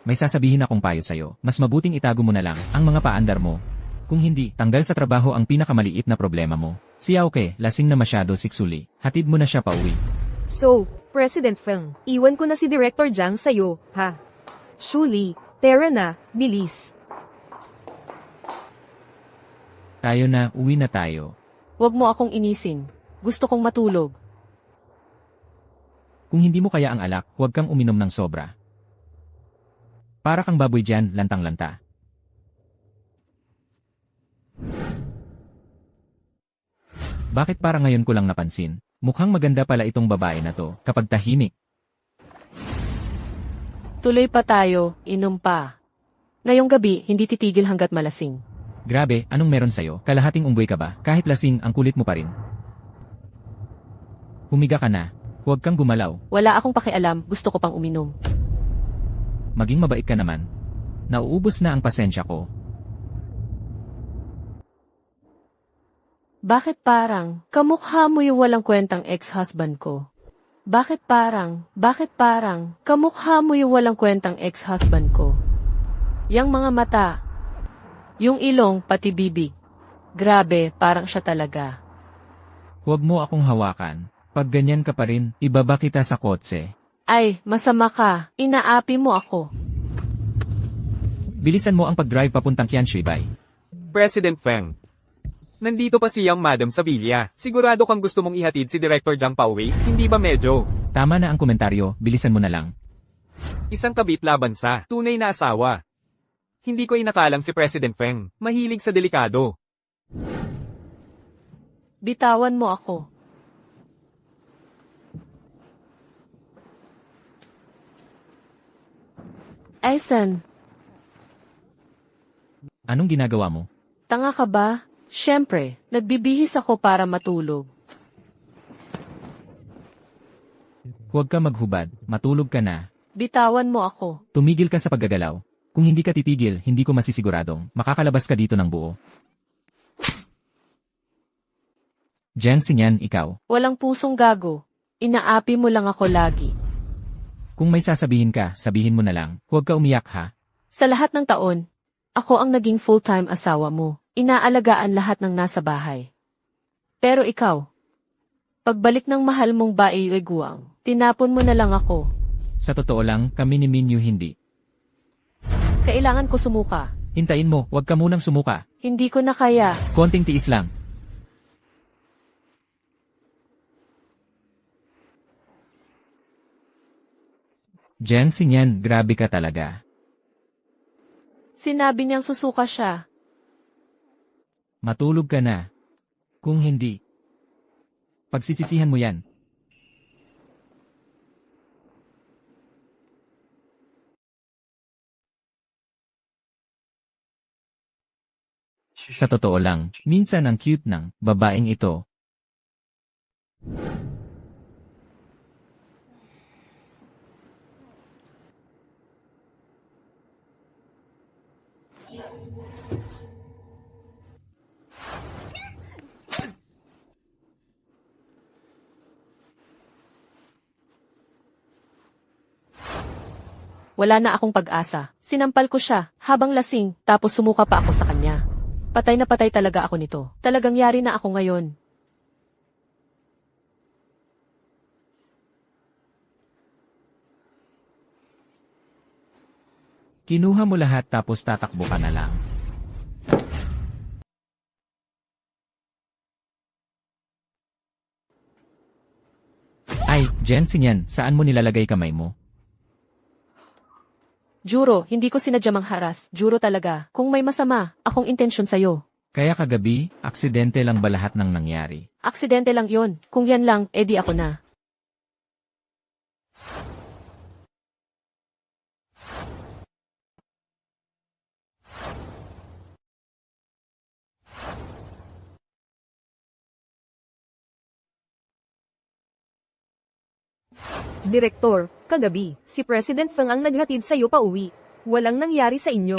May sasabihin akong payo sa'yo. Mas mabuting itago mo na lang ang mga paandar mo. Kung hindi, tanggal sa trabaho ang pinakamaliit na problema mo. Si Aoke, lasing na masyado si Sully. Hatid mo na siya pauwi. So, President Feng, iwan ko na si Director Jiang sa'yo, ha? Shuli, tara na, bilis. Tayo na, uwi na tayo. Huwag mo akong inisin. Gusto kong matulog. Kung hindi mo kaya ang alak, huwag kang uminom ng sobra. Para kang baboy dyan, lantang-lanta. Bakit para ngayon ko lang napansin? Mukhang maganda pala itong babae na to, kapag tahimik. Tuloy pa tayo, inom pa. Ngayong gabi, hindi titigil hanggat malasing. Grabe, anong meron sa'yo? Kalahating unggoy ka ba? Kahit lasing, ang kulit mo pa rin. Humiga ka na. Huwag kang gumalaw. Wala akong pakialam, gusto ko pang uminom. Maging mabait ka naman. Nauubos na ang pasensya ko. Bakit parang, kamukha mo yung walang kwentang ex-husband ko? Bakit parang, kamukha mo yung walang kwentang ex-husband ko? Yang mga mata, yung ilong, pati bibig. Grabe, parang siya talaga. Huwag mo akong hawakan. Pag ganyan ka pa rin, ibaba kita sa kotse. Ay, masama ka, inaapi mo ako. Bilisan mo ang pag-drive papuntang Qianshui-bai. President Feng. Nandito pa siyang Madam Sevilla. Sigurado kang gusto mong ihatid si Director Jiang pauwi? Hindi ba medyo? Tama na ang komentaryo, bilisan mo na lang. Isang kabit laban sa tunay na asawa. Hindi ko inakalang si President Feng. Mahilig sa delikado. Bitawan mo ako. Aysen, Anong ginagawa mo? tanga ka ba? Siyempre, nagbibihis ako para matulog. Huwag ka maghubad, matulog ka na. Bitawan mo ako. Tumigil ka sa paggagalaw. Kung hindi ka titigil, hindi ko masisiguradong makakalabas ka dito ng buo. Jiang Xinyan, ikaw. Walang pusong gago. Inaapi mo lang ako lagi. Kung may sasabihin ka, sabihin mo na lang. Huwag ka umiyak ha. Sa lahat ng taon, ako ang naging full-time asawa mo. Inaalagaan lahat ng nasa bahay. Pero ikaw, pagbalik ng mahal mong guwang, tinapon mo na lang ako. Sa totoo lang, kami ni Minyu hindi. Kailangan ko sumuka. Hintayin mo, huwag ka munang sumuka. Hindi ko na kaya. Konting tiis lang. Jiang Xinyan, grabe ka talaga. Sinabi niyang susuka siya. Matulog ka na. Kung hindi, pagsisisihan mo yan. Sa totoo lang, minsan ang cute ng babaeng ito. Wala na akong pag-asa. Sinampal ko siya, habang lasing, tapos sumuka pa ako sa kanya. Patay na patay talaga ako nito. Talagang yari na ako ngayon. Kinuha mo lahat tapos tatakbo ka na lang. Ay, Jensen yan, saan mo nilalagay kamay mo? Juro, hindi ko sinadyamang haras. Juro talaga. Kung may masama, akong intensyon sa'yo. Kaya kagabi, aksidente lang ba lahat ng nangyari? Aksidente lang yon. Kung yan lang, edi ako na. Direktor, kagabi, si President Feng ang naghatid sa'yo pa uwi. Walang nangyari sa inyo.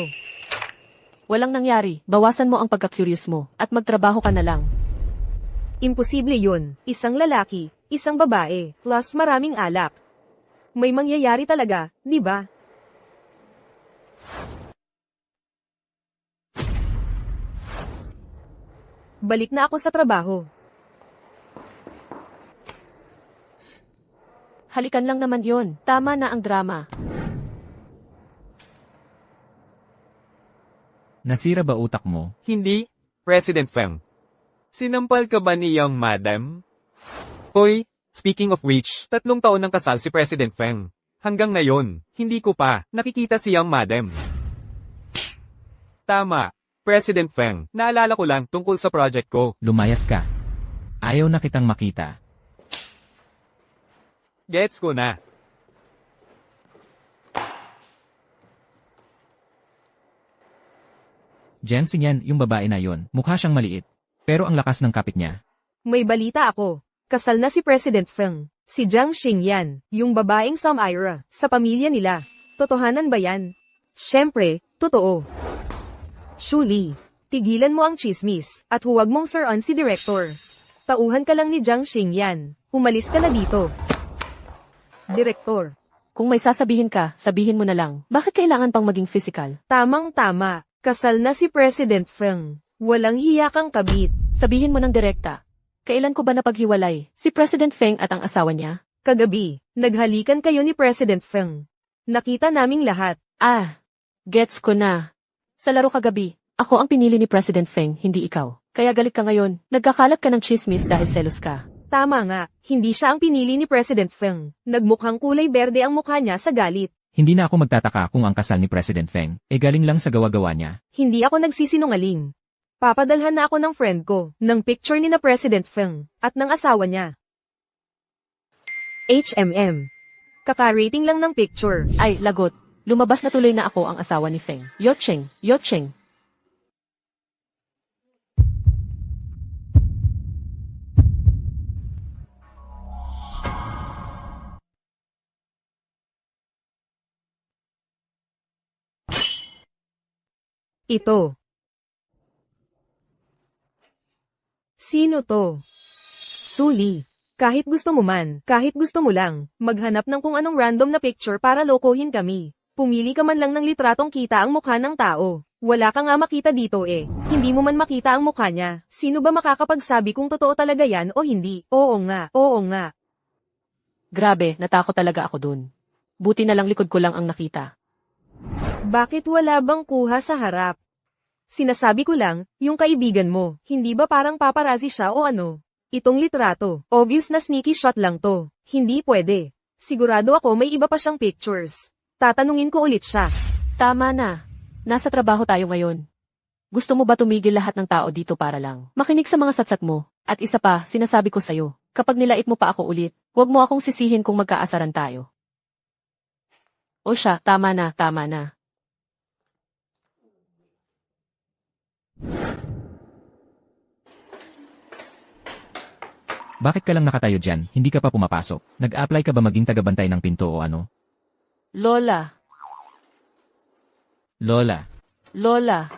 Walang nangyari. Bawasan mo ang pagka-curious mo, at magtrabaho ka na lang. Imposible yun. Isang lalaki, isang babae, plus maraming alak. May mangyayari talaga, di ba? Balik na ako sa trabaho. Halikan lang naman yon. Tama na ang drama. Nasira ba utak mo? Hindi, President Feng. Sinampal ka ba ni Young Madam? Hoy, speaking of which, 3 taon ng kasal si President Feng. Hanggang ngayon, hindi ko pa nakikita si Young Madam. Tama, President Feng. Naalala ko lang tungkol sa project ko. Lumayas ka. Ayaw na kitang makita. Gets ko na. Jensen yan, yung babae na yon. Mukha siyang maliit. Pero ang lakas ng kapit niya. May balita ako. Kasal na si President Feng. Si Jiang Xingyan, yung babaeng Ira, sa pamilya nila. Totohanan ba yan? Siyempre, totoo. Shuli, tigilan mo ang chismis, at huwag mong sir-on si Director. Tauhan ka lang ni Jiang Xingyan. Umalis ka na dito. Direktor, Kung may sasabihin ka, sabihin mo na lang. Bakit kailangan pang maging physical? tamang-tama. Kasal na si President Feng. Walang hiya kang kabit. Sabihin mo ng direkta. Kailan ko ba napaghiwalay? Si President Feng at ang asawa niya? Kagabi, naghalikan kayo ni President Feng. Nakita naming lahat. Ah, gets ko na. Sa laro kagabi, ako ang pinili ni President Feng, hindi ikaw. Kaya galit ka ngayon, nagkakalat ka ng chismis dahil selos ka. Tama nga, hindi siya ang pinili ni President Feng. Nagmukhang kulay berde ang mukha niya sa galit. Hindi na ako magtataka kung ang kasal ni President Feng, galing lang sa gawa-gawa niya. Hindi ako nagsisinungaling. Papadalhan na ako ng friend ko, ng picture ni na President Feng, at ng asawa niya. HMM. Kaka-rating lang ng picture. Ay, lagot. Lumabas na tuloy na ako ang asawa ni Feng. Yocheng, Yocheng. Ito. Sino to? Suli. Kahit gusto mo man, kahit gusto mo lang, maghanap ng kung anong random na picture para lokohin kami. Pumili ka man lang ng litratong kita ang mukha ng tao. Wala ka nga makita dito eh. Hindi mo man makita ang mukha niya. Sino ba makakapagsabi kung totoo talaga yan o hindi? Oo nga, oo nga. Grabe, natakot talaga ako dun. Buti na lang likod ko lang ang nakita. Bakit wala bang kuha sa harap? Sinasabi ko lang, yung kaibigan mo, hindi ba parang paparazzi siya o ano? Itong litrato, obvious na sneaky shot lang to. Hindi pwede. Sigurado ako may iba pa siyang pictures. Tatanungin ko ulit siya. Tama na. Nasa trabaho tayo ngayon. Gusto mo ba tumigil lahat ng tao dito para lang makinig sa mga satsat mo? At isa pa, sinasabi ko sa'yo, kapag nilait mo pa ako ulit, huwag mo akong sisihin kung magkaasaran tayo. O siya, tama na, tama na. Bakit ka lang nakatayo dyan, hindi ka pa pumapasok? Nag-apply ka ba maging tagabantay ng pinto o ano? Lola, Lola, Lola.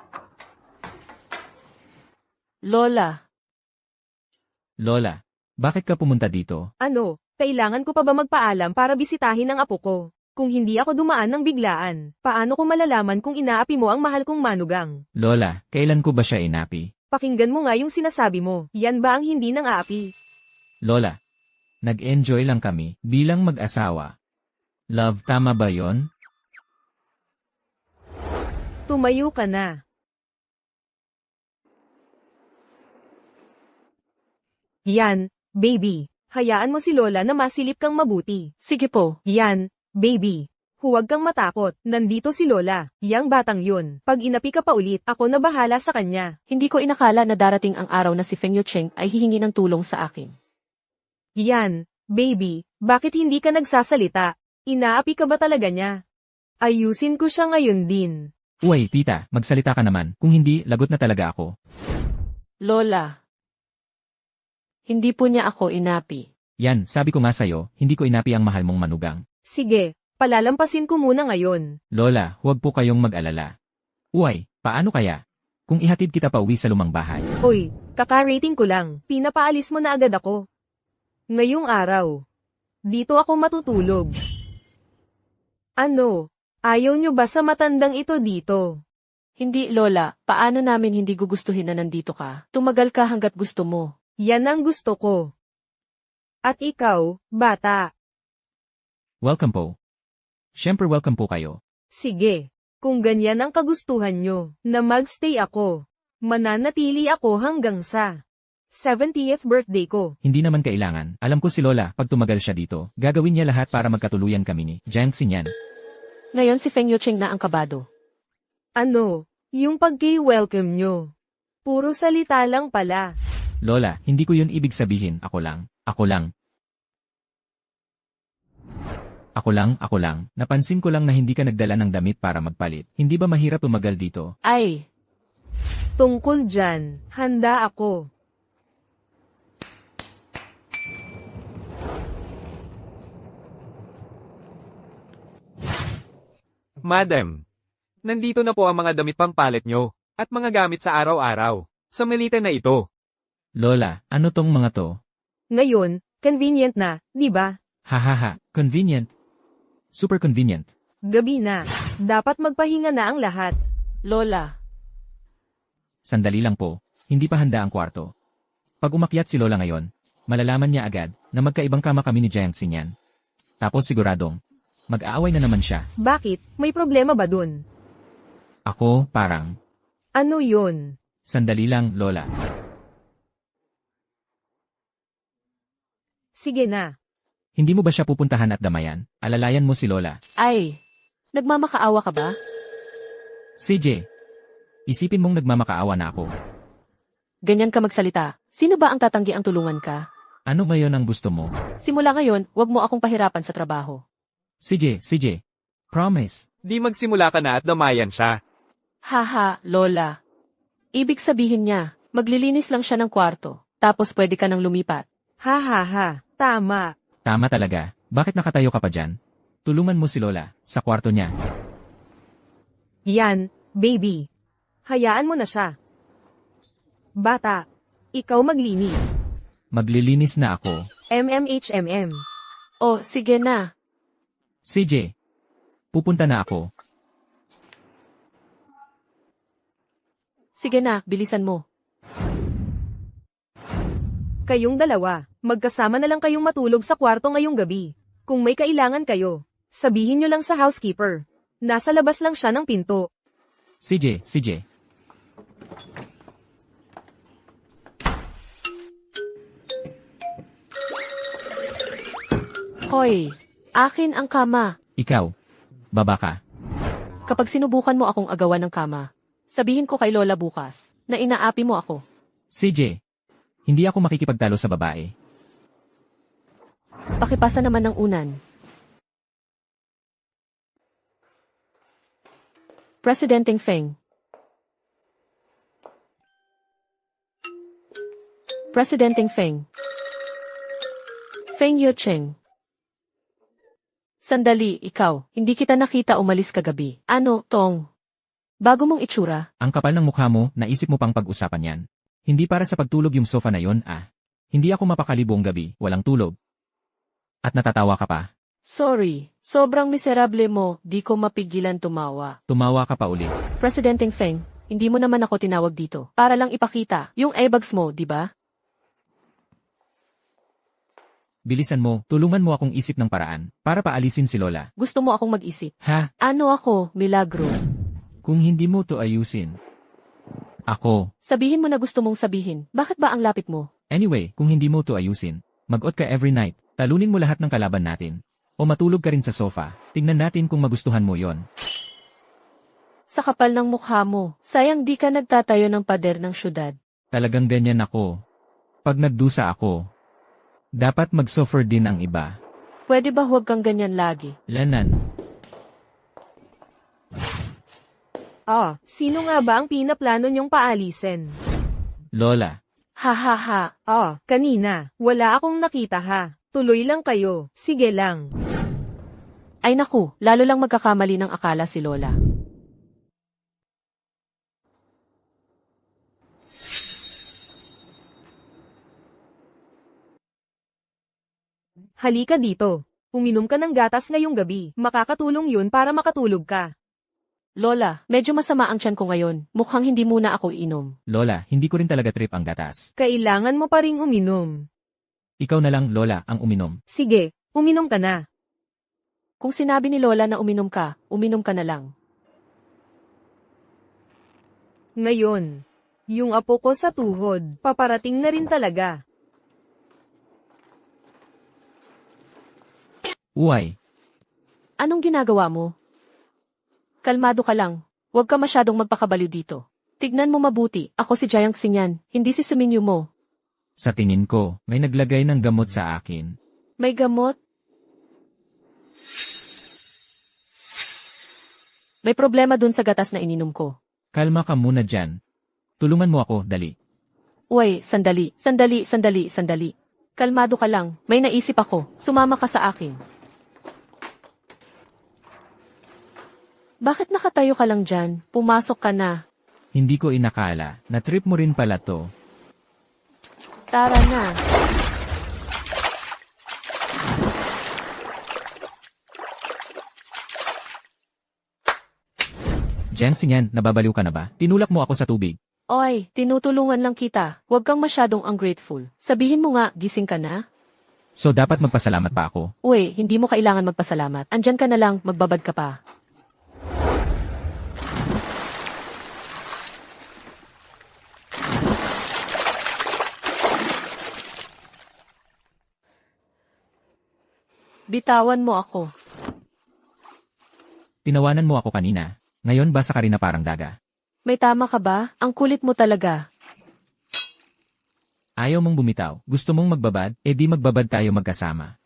Lola. Lola, bakit ka pumunta dito? Ano, kailangan ko pa ba magpaalam para bisitahin ang apo ko? Kung hindi ako dumaan ng biglaan, paano ko malalaman kung inaapi mo ang mahal kong manugang? Lola, kailan ko ba siya inapi? Pakinggan mo nga yung sinasabi mo. Yan ba ang hindi nang aapi? Lola, nag-enjoy lang kami bilang mag-asawa. Love, tama ba yon? Tumayo ka na. Yan, baby. Hayaan mo si Lola na masilip kang mabuti. Sige po. Yan, baby. Huwag kang matakot. Nandito si Lola. Yang batang yun. Pag inapi ka pa ulit, ako na bahala sa kanya. Hindi ko inakala na darating ang araw na si Feng Yucheng ay hihingi ng tulong sa akin. Yan, baby. Bakit hindi ka nagsasalita? Inaapi ka ba talaga niya? Ayusin ko siya ngayon din. Uy, tita, magsalita ka naman. Kung hindi, lagot na talaga ako. Lola. Hindi po niya ako inapi. Yan, sabi ko nga sa'yo, hindi ko inapi ang mahal mong manugang. Sige, palalampasin ko muna ngayon. Lola, huwag po kayong mag-alala. Uy, paano kaya? Kung ihatid kita pa uwi sa lumang bahay. Hoy, kaka-rating ko lang. Pinapaalis mo na agad ako. Ngayong araw. Dito ako matutulog. Ano? Ayaw nyo ba sa matandang ito dito? Hindi, Lola. Paano namin hindi gugustuhin na nandito ka? Tumagal ka hanggat gusto mo. Yan ang gusto ko. At ikaw, bata. Welcome po. Siyempre welcome po kayo. Sige. Kung ganyan ang kagustuhan nyo, na magstay ako. Mananatili ako hanggang sa 70th birthday ko. Hindi naman kailangan. Alam ko si Lola, pag tumagal siya dito, gagawin niya lahat para magkatuluyan kami ni Jiang Xinyan. Ngayon si Feng Yucheng na ang kabado. Ano? Yung pag-welcome nyo. Puro salita lang pala. Lola, hindi ko yun ibig sabihin. Ako lang. Ako lang. Ako lang. Napansin ko lang na hindi ka nagdala ng damit para magpalit. Hindi ba mahirap tumagal dito? Ay, Tungkol dyan, handa ako. Madam, nandito na po ang mga damit pampalit nyo, at mga gamit sa araw-araw. Sa malita na ito. Lola, ano tong mga to? Ngayon, convenient na, di ba? Hahaha, convenient. Super convenient. Gabi na. Dapat magpahinga na ang lahat. Lola. Sandali lang po, hindi pa handa ang kwarto. Pag umakyat si Lola ngayon, malalaman niya agad na magkaibang kama kami ni Jiang Xinyan. Tapos siguradong, mag-aaway na naman siya. Bakit? May problema ba dun? Ako, parang, Ano yun? sandali lang, Lola. Sige na. Hindi mo ba siya pupuntahan at damayan? Alalayan mo si Lola. Ay, nagmamakaawa ka ba? CJ, isipin mong nagmamakaawa na ako. Ganyan ka magsalita. Sino ba ang tatanggi ang tulungan ka? Ano ba yon ang gusto mo? Simula ngayon, wag mo akong pahirapan sa trabaho. CJ, promise. Di magsimula ka na at damayan siya. Haha, Lola. Ibig sabihin niya, maglilinis lang siya ng kwarto, tapos pwede ka nang lumipat. Ha ha ha. Tama. Tama talaga. Bakit nakatayo ka pa dyan? Tulungan mo si Lola, sa kwarto niya. Yan, baby. Hayaan mo na siya. Bata, ikaw maglinis. Maglilinis na ako. MMHMM. Oh, sige na. CJ, pupunta na ako. Sige na, bilisan mo. Kayong dalawa, magkasama na lang kayong matulog sa kwarto ngayong gabi. Kung may kailangan kayo, sabihin nyo lang sa housekeeper. Nasa labas lang siya ng pinto. CJ. Hoy, akin ang kama. Ikaw, baba ka. Kapag sinubukan mo akong agawan ng kama, sabihin ko kay Lola bukas na inaapi mo ako. CJ, hindi ako makikipagtalo sa babae. Pakipasa naman ng unan. Presidenteng Feng. Presidenteng Feng. Feng Yucheng. Sandali, ikaw. Hindi kita nakita umalis kagabi. Ano, Tong? Bago mong itsura? Ang kapal ng mukha mo, naisip mo pang pag-usapan yan. Hindi para sa pagtulog yung sofa na yon, ah. Hindi ako mapakali buong gabi, walang tulog. At natatawa ka pa. Sorry, sobrang miserable mo, di ko mapigilan tumawa. Tumawa ka pa ulit. Presidenteng Feng, hindi mo naman ako tinawag dito. Para lang ipakita, yung ebags mo, di ba? Bilisan mo, tulungan mo akong isip ng paraan, para paalisin si Lola. Gusto mo akong mag-isip. Ha? Ano ako, milagro? Kung hindi mo to ayusin. Ako. Sabihin mo na gusto mong sabihin. Bakit ba ang lapit mo? Anyway, kung hindi mo to ayusin, mag-ot ka every night, talunin mo lahat ng kalaban natin. O matulog ka rin sa sofa, tingnan natin kung magustuhan mo yon. Sa kapal ng mukha mo, sayang di ka nagtatayo ng pader ng syudad. Talagang ganyan ako. Pag nagdusa ako, dapat mag-suffer din ang iba. Pwede ba huwag kang ganyan lagi? Lanan. Sino nga ba ang pinaplano niyong paalisin? Lola. Ha ha ha. Kanina. Wala akong nakita ha. Tuloy lang kayo. Sige lang. Ay naku, lalo lang magkakamali ng akala si Lola. Halika dito. Uminom ka ng gatas ngayong gabi. Makakatulong yun para makatulog ka. Lola, medyo masama ang tiyan ko ngayon. Mukhang hindi muna ako inom. Lola, hindi ko rin talaga trip ang gatas. Kailangan mo pa ring uminom. Ikaw na lang, Lola, ang uminom. Sige, uminom ka na. Kung sinabi ni Lola na uminom ka na lang. Ngayon, yung apo ko sa tuhod, paparating na rin talaga. Uy, Anong ginagawa mo? Kalmado ka lang. Huwag ka masyadong magpakabaliw dito. Tignan mo mabuti, ako si Jiang Xingyan, hindi si Suminyu mo. sa tingin ko, may naglagay ng gamot sa akin. May gamot? May problema dun sa gatas na ininom ko. Kalma ka muna dyan. Tulungan mo ako, dali. Uy, sandali. Kalmado ka lang, may naisip ako, sumama ka sa akin. Bakit nakatayo ka lang dyan? Pumasok ka na. Hindi ko inakala, na trip mo rin pala to. Tara na. Jiang Xingyan, nababaliw ka na ba? Tinulak mo ako sa tubig. Oy, tinutulungan lang kita. Huwag kang masyadong ungrateful. Sabihin mo nga, gising ka na? So dapat magpasalamat pa ako. Uy, hindi mo kailangan magpasalamat. Andyan ka na lang, magbabad ka pa. Bitawan mo ako. Tinawanan mo ako kanina. Ngayon basa ka rin na parang daga. May tama ka ba? Ang kulit mo talaga. Ayaw mong bumitaw. Gusto mong magbabad? E di magbabad tayo magkasama.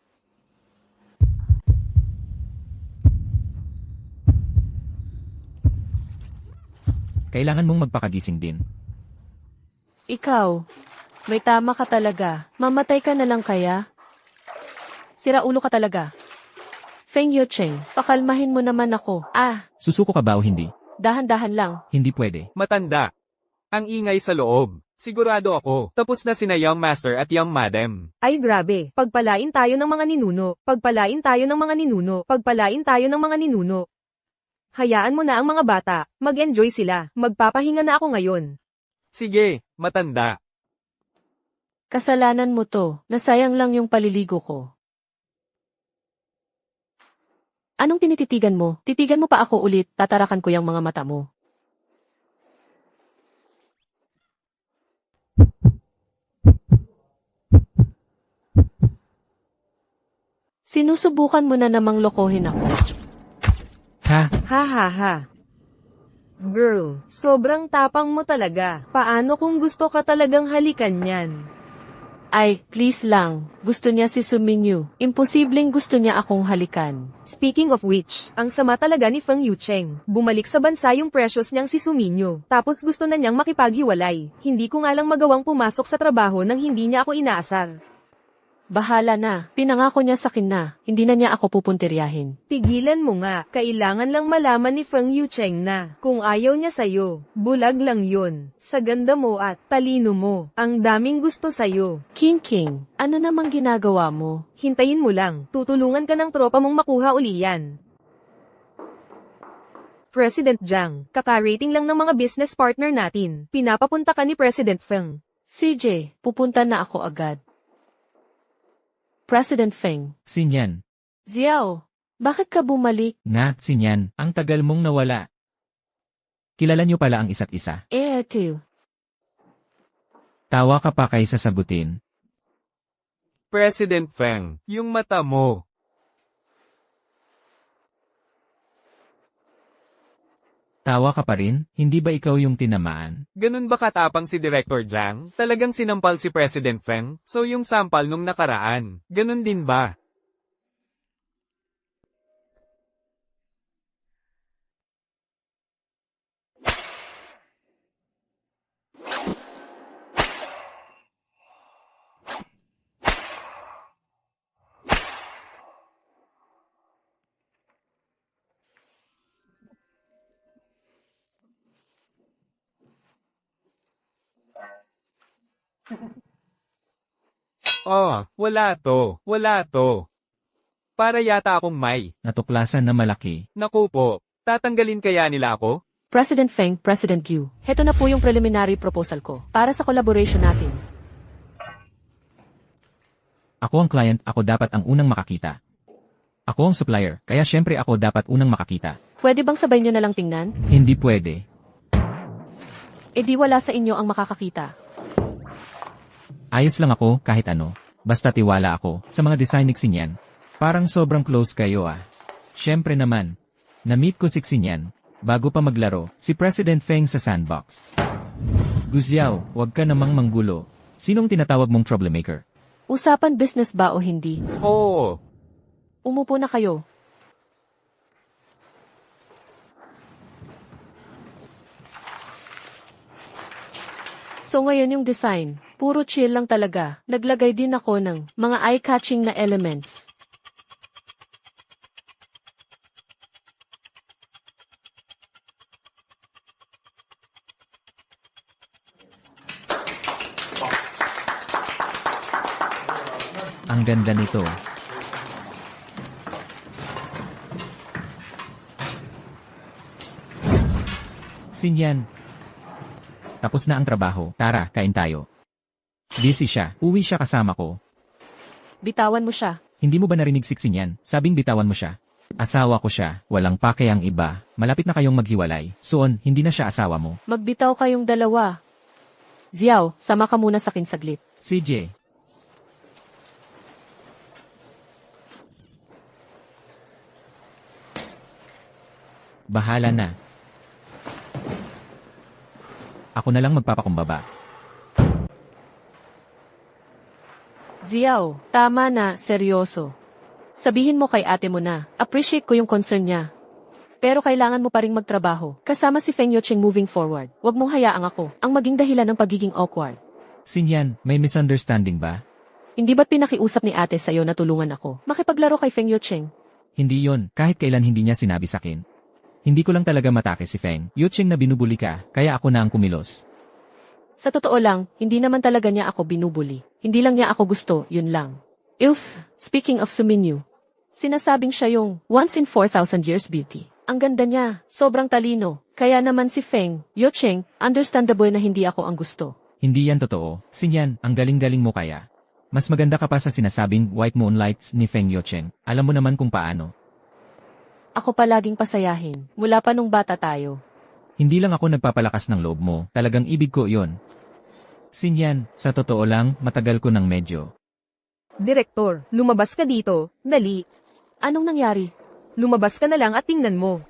Kailangan mong magpakagising din. Ikaw, may tama ka talaga. Mamatay ka na lang kaya? Sira ulo ka talaga. Feng Yucheng, pakalmahin mo naman ako. Susuko ka ba o hindi? Dahan-dahan lang. Hindi pwede. Matanda. Ang ingay sa loob. Sigurado ako. Tapos na sina Young Master at Young Madam. Ay grabe, pagpalain tayo ng mga ninuno, pagpalain tayo ng mga ninuno, pagpalain tayo ng mga ninuno. Hayaan mo na ang mga bata, mag-enjoy sila, magpapahinga na ako ngayon. Sige, matanda. Kasalanan mo to. Nasayang lang yung paliligo ko. Anong tinititigan mo? Titigan mo pa ako ulit, tatarakan ko yung mga mata mo. Sinusubukan mo na namang lokohin ako. Ha? Ha ha ha. Girl, sobrang tapang mo talaga. Paano kung gusto ka talagang halikan yan? Ay, please lang. Gusto niya si Suminyu. Imposibleng gusto niya akong halikan. Speaking of which, ang sama talaga ni Feng Yucheng. Bumalik sa bansa yung precious niyang si Suminyo. Tapos gusto na niyang makipaghiwalay. Hindi ko nga lang magawang pumasok sa trabaho nang hindi niya ako inaasar. Bahala na. Pinangako niya sa akin na, hindi na niya ako pupuntiryahin. Tigilan mo nga, kailangan lang malaman ni Feng Yucheng na, kung ayaw niya sa'yo, bulag lang yun. Sa ganda mo at talino mo, ang daming gusto sa'yo. King, ano namang ginagawa mo? Hintayin mo lang, tutulungan ka ng tropa mong makuha uli yan. President Jiang, kaka-rating lang ng mga business partner natin. Pinapapunta ka ni President Feng. CJ, pupunta na ako agad. President Feng. Sinyan. Xiao, bakit ka bumalik? Nga, Sinyan, ang tagal mong nawala. Kilala niyo pala ang isa't isa. Eto. Tawa ka pa kaysa sagutin. President Feng, yung mata mo. Tawa ka pa rin, hindi ba ikaw yung tinamaan? Ganun ba katapang si Director Jiang? Talagang sinampal si President Feng? So yung sampal nung nakaraan, ganun din ba? Oh, wala to. Wala to. Para yata akong may. Natuklasan na malaki. Naku po, tatanggalin kaya nila ako? President Feng, President Yu. Heto na po yung preliminary proposal ko para sa collaboration natin. Ako ang client, ako dapat ang unang makakita. Ako ang supplier, kaya syempre ako dapat unang makakita. Pwede bang sabay nyo na lang tingnan? Hindi pwede. E di wala sa inyo ang makakakita. Ayos lang ako kahit ano. Basta tiwala ako sa mga design ni Xinyan. Parang sobrang close kayo ah. Syempre naman. Na-meet ko si Xinyan bago pa maglaro si President Feng sa sandbox. Guziao, wag ka namang manggulo. Sinong tinatawag mong troublemaker? Usapan business ba o hindi? Oo. Umupo na kayo. So ngayon yung design, puro chill lang talaga. Naglagay din ako ng mga eye-catching na elements. Ang ganda nito. Xinyan. Tapos na ang trabaho. Tara, kain tayo. Busy siya. Uwi siya kasama ko. Bitawan mo siya. Hindi mo ba narinig si Xinyan? Sabing bitawan mo siya. Asawa ko siya. Walang pake ang iba. Malapit na kayong maghiwalay. Soon, hindi na siya asawa mo. Magbitaw kayong dalawa. Xiao, sama ka muna sa akin saglit. CJ. Bahala na. Ako na lang magpapakumbaba. Xiao, tama na, seryoso. Sabihin mo kay ate mo na, appreciate ko yung concern niya. Pero kailangan mo pa ring magtrabaho, kasama si Feng Yucheng moving forward. Huwag mong hayaang ako, ang maging dahilan ng pagiging awkward. Xinyan, may misunderstanding ba? Hindi ba't pinakiusap ni ate sa'yo na tulungan ako? Makipaglaro kay Feng Yucheng. Hindi yon, kahit kailan hindi niya sinabi sakin. Hindi ko lang talaga matake si Feng Yucheng na binubuli ka, kaya ako na ang kumilos. Sa totoo lang, hindi naman talaga niya ako binubuli. Hindi lang niya ako gusto, yun lang. Speaking of Suminyu, sinasabing siya yung once in 4,000 years beauty. Ang ganda niya, sobrang talino. Kaya naman si Feng Yucheng, understandable na hindi ako ang gusto. Hindi yan totoo. Xinyan, ang galing-galing mo kaya. Mas maganda ka pa sa sinasabing white moonlights ni Feng Yucheng. Alam mo naman kung paano. Ako palaging pasayahin, mula pa nung bata tayo. Hindi lang ako nagpapalakas ng loob mo, talagang ibig ko yon. Xinyan, sa totoo lang, matagal ko ng medyo. Direktor, lumabas ka dito, dali. Anong nangyari? Lumabas ka na lang at tingnan mo.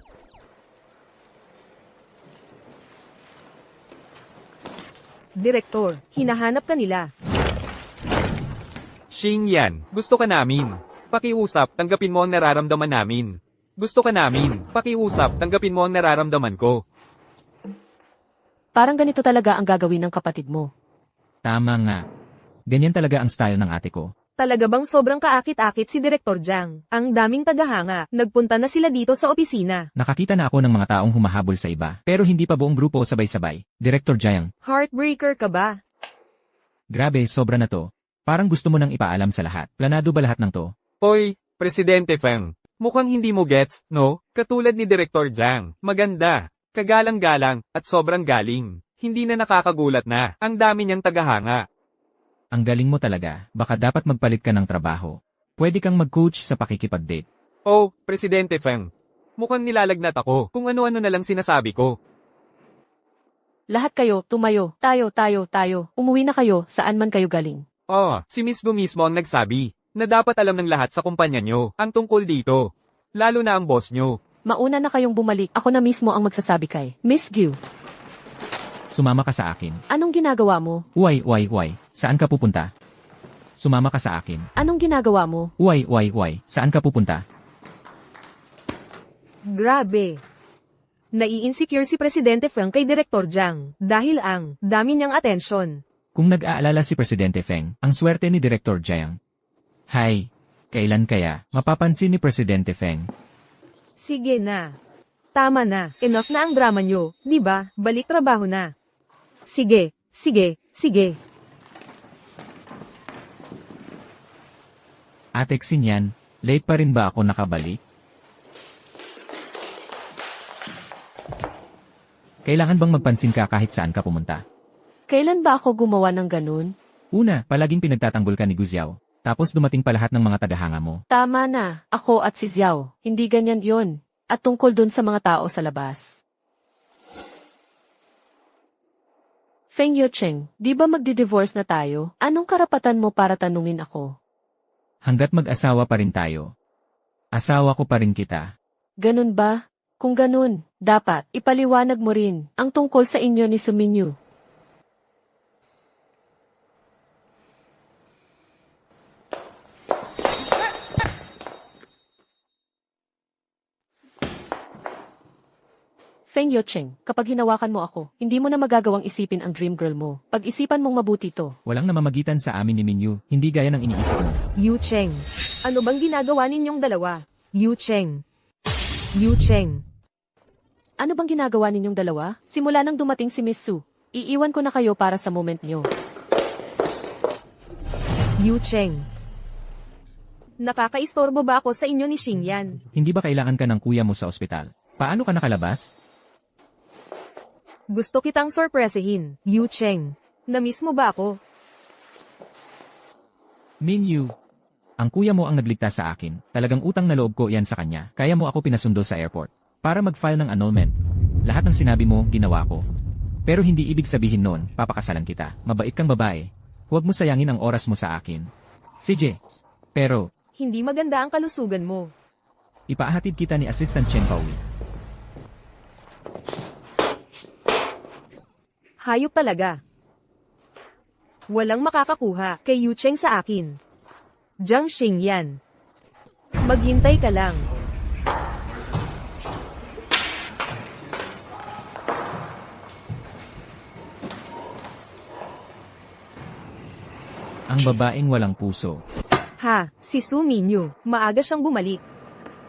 Direktor, hinahanap ka nila. Xinyan, gusto ka namin. Pakiusap, tanggapin mo ang nararamdaman namin. Gusto ka namin. Pakiusap, tanggapin mo ang nararamdaman ko. Parang ganito talaga ang gagawin ng kapatid mo. Tama nga. Ganyan talaga ang style ng ate ko. Talaga bang sobrang kaakit-akit si Direktor Jiang? Ang daming tagahanga. Nagpunta na sila dito sa opisina. Nakakita na ako ng mga taong humahabol sa iba, pero hindi pa buong grupo sabay-sabay. Director Jiang, Heartbreaker ka ba? grabe, sobra na to. Parang gusto mo nang ipaalam sa lahat. Planado ba lahat ng to? Hoy, Presidente Feng. Mukhang hindi mo gets, no? Katulad ni Director Jiang. Maganda, kagalang-galang, at sobrang galing. Hindi na nakakagulat na. Ang dami niyang tagahanga. Ang galing mo talaga, baka dapat magpalit ka ng trabaho. Pwede kang mag-coach sa pakikipag-date. Oh, Presidente Feng. Mukhang nilalagnat ako kung ano-ano na lang sinasabi ko. Lahat kayo, tumayo. Tayo. Umuwi na kayo, saan man kayo galing. Oh, si Miss Gu mismo ang nagsabi na dapat alam ng lahat sa kumpanya nyo ang tungkol dito. Lalo na ang boss nyo. Mauna na kayong bumalik, ako na mismo ang magsasabi kay Miss Gyu. Sumama ka sa akin. Anong ginagawa mo? Why? Saan ka pupunta? Sumama ka sa akin. Anong ginagawa mo? Why? Saan ka pupunta? Grabe. Nai-insecure si Presidente Feng kay Direktor Jiang dahil ang dami niyang atensyon. Kung nag-aalala si Presidente Feng, ang swerte ni Director Jiang. Hay, kailan kaya mapapansin ni Presidente Feng? Sige na. Tama na. Enough na ang drama niyo, di ba? Balik trabaho na. Sige. Atek Sinyan, late pa rin ba ako nakabalik? Kailangan bang magpansin ka kahit saan ka pumunta? Kailan ba ako gumawa ng ganun? Una, palaging pinagtatanggol ka ni Guziao. Tapos dumating pa lahat ng mga tagahanga mo. Tama na, ako at si Xiao. Hindi ganyan yon. At tungkol dun sa mga tao sa labas. Feng Yucheng, di ba magdi-divorce na tayo? Anong karapatan mo para tanungin ako? Hanggat mag-asawa pa rin tayo. Asawa ko pa rin kita. Ganun ba? Kung ganun, dapat ipaliwanag mo rin ang tungkol sa inyo ni Suminyu. Feng Yucheng, kapag hinawakan mo ako, hindi mo na magagawang isipin ang dream girl mo. Pag-isipan mong mabuti to. Walang namamagitan sa amin ni Minyu, hindi gaya ng iniisip mo. Yu Cheng. Ano bang ginagawa ninyong dalawa? Yu Cheng. Ano bang ginagawa ninyong dalawa? Simula nang dumating si Miss Su, iiwan ko na kayo para sa moment nyo. Yu Cheng. Nakakaistorbo ba ako sa inyo ni Xingyan? Hindi ba kailangan ka ng kuya mo sa ospital? Paano ka nakalabas? Gusto kitang sorpresahin, Yu Cheng. Na-miss mo ba ako? Minyu, ang kuya mo ang nagligtas sa akin. Talagang utang na loob ko yan sa kanya. Kaya mo ako pinasundo sa airport. Para mag-file ng annulment. Lahat ng sinabi mo, ginawa ko. Pero hindi ibig sabihin nun, papakasalan kita. Mabait kang babae. Huwag mo sayangin ang oras mo sa akin. CJ. Pero, Hindi maganda ang kalusugan mo. ipaahatid kita ni Assistant Chen Paui. Hayop talaga. Walang makakakuha kay Yu Cheng sa akin. Jiang Xingyan. Maghintay ka lang. Ang babaeng walang puso. Ha, si Su Minyu, maaga siyang bumalik.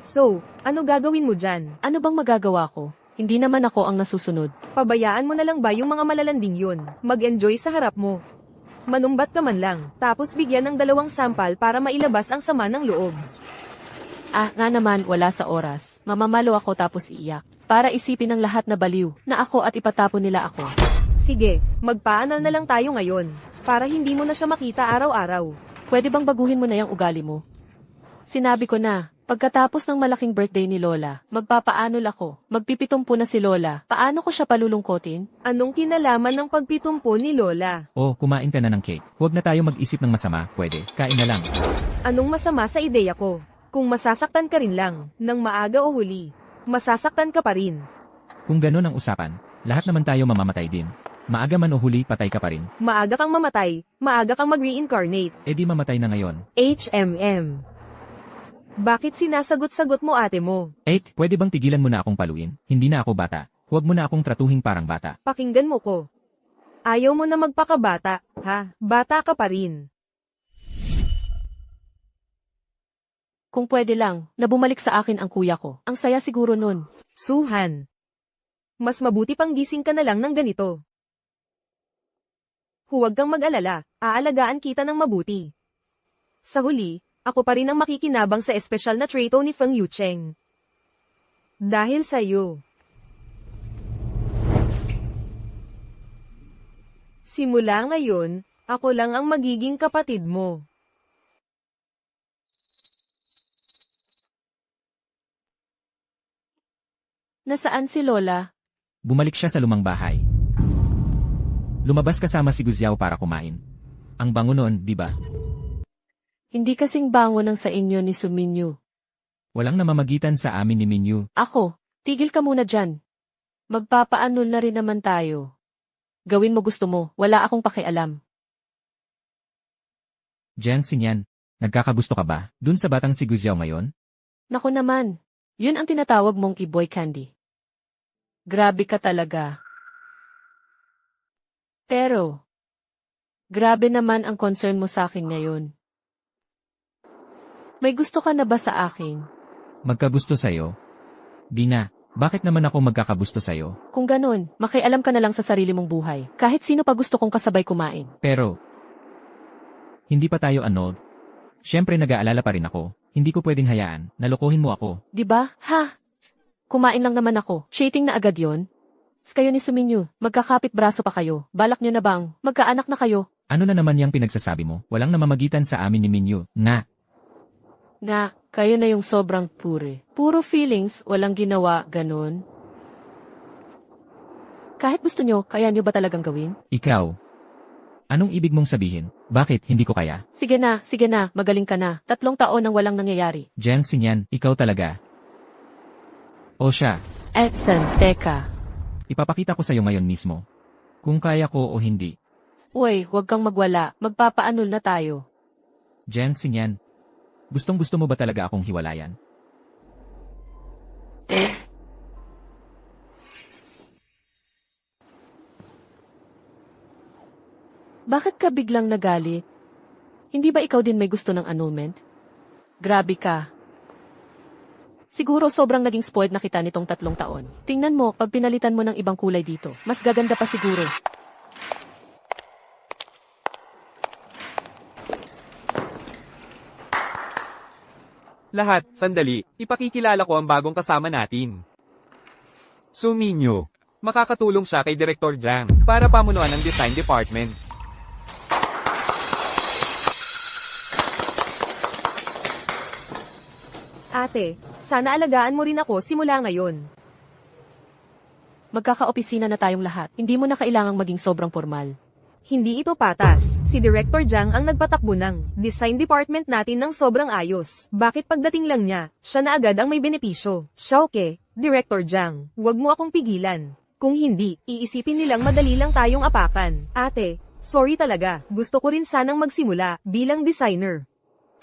So, ano gagawin mo dyan? Ano bang magagawa ko? Hindi naman ako ang nasusunod. Pabayaan mo na lang ba yung mga malalanding yun? Mag-enjoy sa harap mo. Manumbat ka man lang, tapos bigyan ng 2 sampal para mailabas ang sama ng loob. Ah, nga naman, wala sa oras. Mamamalo ako tapos iiyak. Para isipin ng lahat na baliw, na ako at ipatapon nila ako. Sige, magpaanal na lang tayo ngayon, para hindi mo na siya makita araw-araw. Pwede bang baguhin mo na yung ugali mo? Sinabi ko na, pagkatapos ng malaking birthday ni Lola, magpapaanol ako. Magpipitumpo na si Lola. Paano ko siya palulungkotin? Anong kinalaman ng pagpitumpo ni Lola? Oh, kumain ka na ng cake. Huwag na tayo mag-isip ng masama, pwede. Kain na lang. Anong masama sa ideya ko? Kung masasaktan ka rin lang, nang maaga o huli, masasaktan ka pa rin. Kung ganun ang usapan, lahat naman tayo mamamatay din. Maaga man o huli, patay ka pa rin. Maaga kang mamatay, maaga kang mag-reincarnate. E di mamatay na ngayon. HMM. Bakit sinasagot-sagot mo ate mo? Pwede bang tigilan mo na akong paluin? Hindi na ako bata. Huwag mo na akong tratuhin parang bata. Pakinggan mo ko. Ayaw mo na magpakabata, ha? Bata ka pa rin. Kung pwede lang, na bumalik sa akin ang kuya ko. Ang saya siguro nun. Suhan. Mas mabuti pang gising ka na lang ng ganito. Huwag kang mag-alala, aalagaan kita ng mabuti. Sa huli, ako pa rin ang makikinabang sa espesyal na trato ni Feng Yucheng. Dahil sa'yo. Simula ngayon, ako lang ang magiging kapatid mo. Nasaan si Lola? Bumalik siya sa lumang bahay. Lumabas kasama si Guziao para kumain. Ang bango noon, di ba? Hindi kasing bango ng sa inyo ni Suminyu. Walang namamagitan sa amin ni Minyu. Ako, tigil ka muna dyan. Magpapaanol na rin naman tayo. Gawin mo gusto mo, wala akong pakialam. Jiang Xinyan, nagkakagusto ka ba dun sa batang si Guziao ngayon? Nako naman, yun ang tinatawag mong boy candy. Grabe ka talaga. Pero, grabe naman ang concern mo sa akin ngayon. May gusto ka na ba sa akin? Magkagusto sa'yo? Di na, bakit naman ako magkakagusto sa'yo? Kung ganun, makialam ka na lang sa sarili mong buhay. Kahit sino pa gusto kong kasabay kumain. Pero, hindi pa tayo annulled. Siyempre nag-aalala pa rin ako. Hindi ko pwedeng hayaan, nalokohin mo ako. Di ba? Ha? Kumain lang naman ako. Cheating na agad yon. Kayo ni Suminyu, magkakapit braso pa kayo. Balak nyo na bang, magkaanak na kayo? Ano na naman yung pinagsasabi mo? Walang namamagitan sa amin ni Minyu, na. Nga, kayo na yung sobrang pure. Puro feelings, walang ginawa, ganun. Kahit gusto nyo, kaya nyo ba talagang gawin? Ikaw. Anong ibig mong sabihin? Bakit hindi ko kaya? Sige na, magaling ka na. 3 taon nang walang nangyayari. Jiang Xinyan, ikaw talaga. O siya, Edson, teka. ipapakita ko sa'yo ngayon mismo. Kung kaya ko o hindi. Uy, huwag kang magwala. Magpapaanol na tayo. Jiang Xinyan, gustong-gusto mo ba talaga akong hiwalayan? Bakit ka biglang nagalit? Hindi ba ikaw din may gusto ng annulment? Grabe ka. Siguro sobrang naging spoiled na kita nitong 3 taon. Tingnan mo, pag pinalitan mo ng ibang kulay dito, mas gaganda pa siguro. Lahat, sandali, ipakikilala ko ang bagong kasama natin. Suminyo. Makakatulong siya kay Director Jiang para pamunuan ang design department. Ate, sana alagaan mo rin ako simula ngayon. Magkakaopisina na tayong lahat. Hindi mo na kailangang maging sobrang formal. Hindi ito patas. Si Director Jiang ang nagpatakbo ng design department natin ng sobrang ayos. Bakit pagdating lang niya, siya na agad ang may benepisyo? Xiaoke, Director Jiang, huwag mo akong pigilan. Kung hindi, iisipin nilang madali lang tayong apakan. Ate, sorry talaga. Gusto ko rin sanang magsimula bilang designer.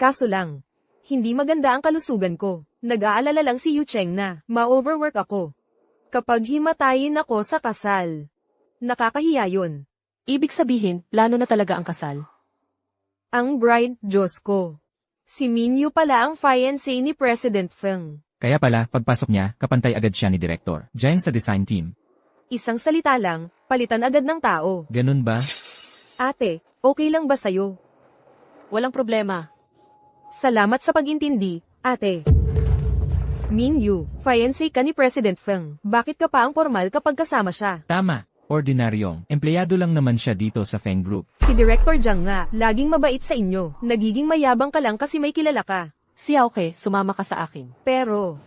Kaso lang, hindi maganda ang kalusugan ko. Nag-aalala lang si Yucheng na ma-overwork ako. Kapag himatayin ako sa kasal, nakakahiya yun. Ibig sabihin, plano na talaga ang kasal. Ang bride, Diyos ko. Si Minyu pala ang fiancé ni President Feng. Kaya pala, pagpasok niya, kapantay agad siya ni Director Jiang sa design team. Isang salita lang, palitan agad ng tao. Ganun ba? Ate, okay lang ba sa'yo? Walang problema. Salamat sa pag-intindi, ate. Minyu, fiancé ka ni President Feng. Bakit ka pa ang formal kapag kasama siya? Tama. Ordinaryong, empleyado lang naman siya dito sa Feng Group. Si Director Jiang nga, laging mabait sa inyo. Nagiging mayabang ka lang kasi may kilala ka. Xiaoke, sumama ka sa akin. Pero,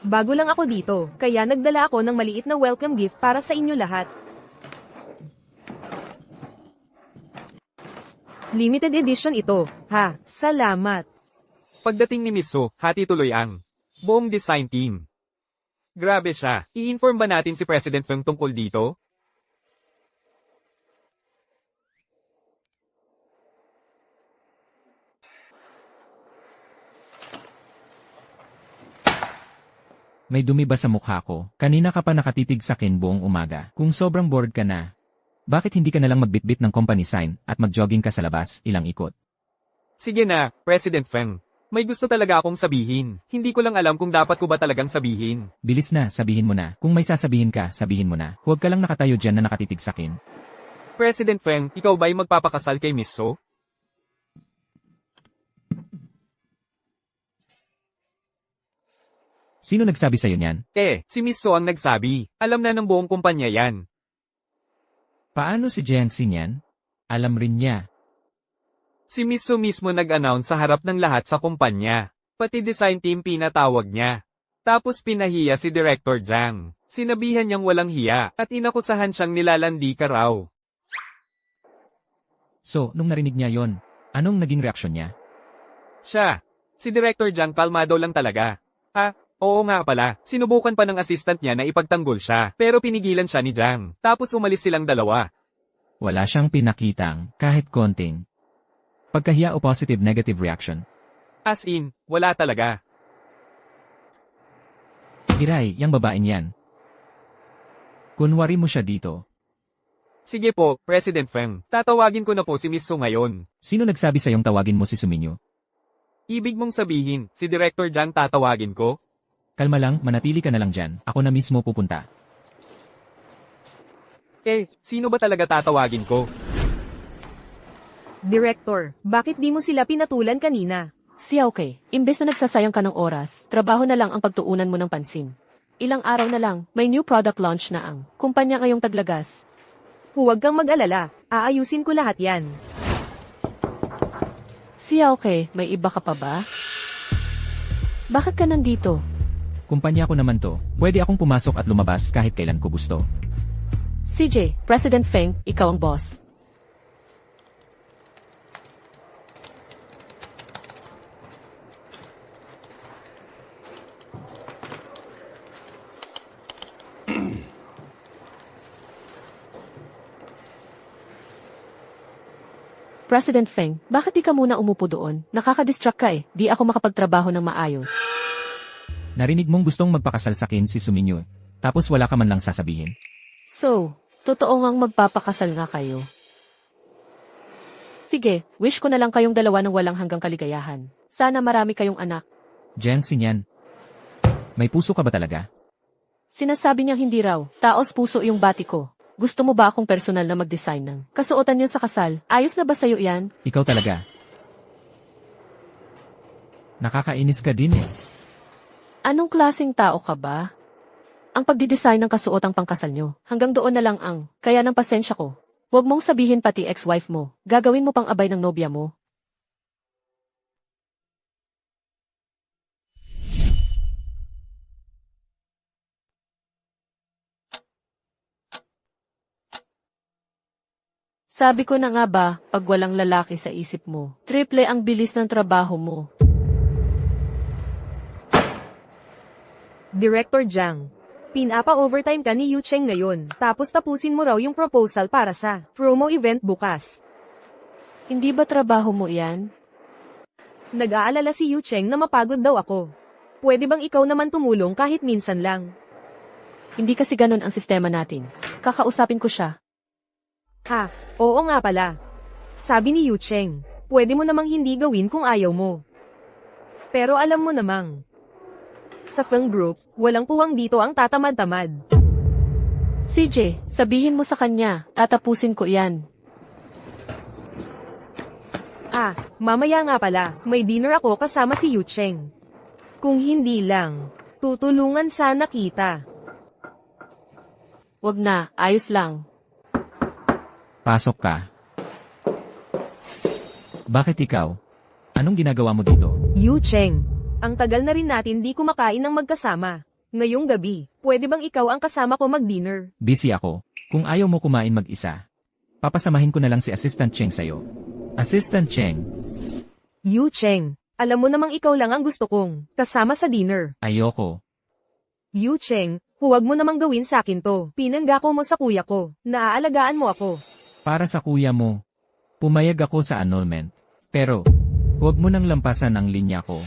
bago lang ako dito, kaya nagdala ako ng maliit na welcome gift para sa inyo lahat. Limited edition ito, ha? Salamat. Pagdating ni Miss Ho, hati tuloy ang buong design team. Grabe siya. I-inform ba natin si President Feng tungkol dito? May dumi ba sa mukha ko? Kanina ka pa nakatitig sa akin buong umaga. Kung sobrang bored ka na, bakit hindi ka nalang magbitbit ng company sign at mag-jogging ka sa labas ilang ikot? Sige na, President Feng. May gusto talaga akong sabihin. Hindi ko lang alam kung dapat ko ba talagang sabihin. Bilis na, sabihin mo na. Kung may sasabihin ka, sabihin mo na. Huwag ka lang nakatayo dyan na nakatitig sakin. President Feng, ikaw ba'y magpapakasal kay Miss So? Sino nagsabi sa'yo niyan? Si Miss So ang nagsabi. Alam na ng buong kumpanya yan. Paano si Jiangxi niyan? Alam rin niya. Si Miss So mismo nag-announce sa harap ng lahat sa kumpanya. Pati design team pinatawag niya. Tapos pinahiya si Director Jiang. Sinabihan niyang walang hiya at inakusahan siyang nilalandi ka raw. So, nung narinig niya yon, anong naging reaksyon niya? Si Director Jiang kalmado lang talaga. Oo nga pala, sinubukan pa ng assistant niya na ipagtanggol siya, pero pinigilan siya ni Jiang. Tapos umalis silang dalawa. Wala siyang pinakitang, kahit konting pagkahiya o positive-negative reaction. As in, wala talaga. Hiray, yang babaeng yan. Kunwari mo siya dito. Sige po, President Feng. Tatawagin ko na po si Miss So ngayon. Sino nagsabi sa'yong tawagin mo si Suminyo? Ibig mong sabihin, si Director Jiang tatawagin ko? Kalma lang, manatili ka na lang dyan. Ako na mismo pupunta. Sino ba talaga tatawagin ko? Director, bakit di mo sila pinatulan kanina? Si okay, imbes na nagsasayang ka ng oras, trabaho na lang ang pagtuunan mo ng pansin. Ilang araw na lang, may new product launch na ang kumpanya ngayong taglagas. Huwag kang mag-alala, aayusin ko lahat yan. Si okay, may iba ka pa ba? Bakit ka nandito? Kumpanya ko naman to. Pwede akong pumasok at lumabas kahit kailan ko gusto. CJ, President Feng, ikaw ang boss. President Feng, bakit di ka muna umupo doon? Nakaka-distract ka di ako makapagtrabaho ng maayos. Narinig mong gustong magpakasal sakin si Suminyo. Tapos wala ka man lang sasabihin. So, totoo ngang magpapakasal nga kayo. Sige, wish ko na lang kayong dalawa ng walang hanggang kaligayahan. Sana marami kayong anak. Jiangxi niyan. May puso ka ba talaga? Sinasabi niyang hindi raw, taos puso yung bati ko. Gusto mo ba akong personal na mag-design ng kasuotan niyo sa kasal? Ayos na ba sa'yo yan? Ikaw talaga. Nakakainis ka din eh. Anong klaseng tao ka ba? Ang pagdidesign ng kasuotang pangkasal niyo, hanggang doon na lang ang, kaya ng pasensya ko. Huwag mong sabihin pati ex-wife mo, gagawin mo pang abay ng nobya mo. Sabi ko na nga ba, pag walang lalaki sa isip mo, triple ang bilis ng trabaho mo. Director Jiang, pinapa-overtime ka ni Yu Cheng ngayon, tapos tapusin mo raw yung proposal para sa promo event bukas. Hindi ba trabaho mo yan? Nag-aalala si Yu Cheng na mapagod daw ako. Pwede bang ikaw naman tumulong kahit minsan lang? Hindi kasi ganun ang sistema natin. Kakausapin ko siya. Oo nga pala. Sabi ni Yu Cheng, pwede mo namang hindi gawin kung ayaw mo. Pero alam mo namang, sa Feng Group, walang puwang dito ang tatamad-tamad. CJ, sabihin mo sa kanya, tatapusin ko yan. Mamaya nga pala, may dinner ako kasama si Yu Cheng. Kung hindi lang, tutulungan sana kita. Wag na, ayos lang. Pasok ka. Bakit ikaw? Anong ginagawa mo dito? Yu Cheng, ang tagal na rin natin di kumakain ng magkasama. Ngayong gabi, pwede bang ikaw ang kasama ko mag-dinner? Busy ako. Kung ayaw mo kumain mag-isa, papasamahin ko na lang si Assistant Cheng sa'yo. Assistant Cheng, Yu Cheng, alam mo namang ikaw lang ang gusto kong kasama sa dinner. ayoko. Yu Cheng, huwag mo namang gawin sa akin to. Pinanggako mo sa kuya ko. Naaalagaan mo ako. Para sa kuya mo, pumayag ako sa annulment. Pero, huwag mo nang lampasan ang linya ko.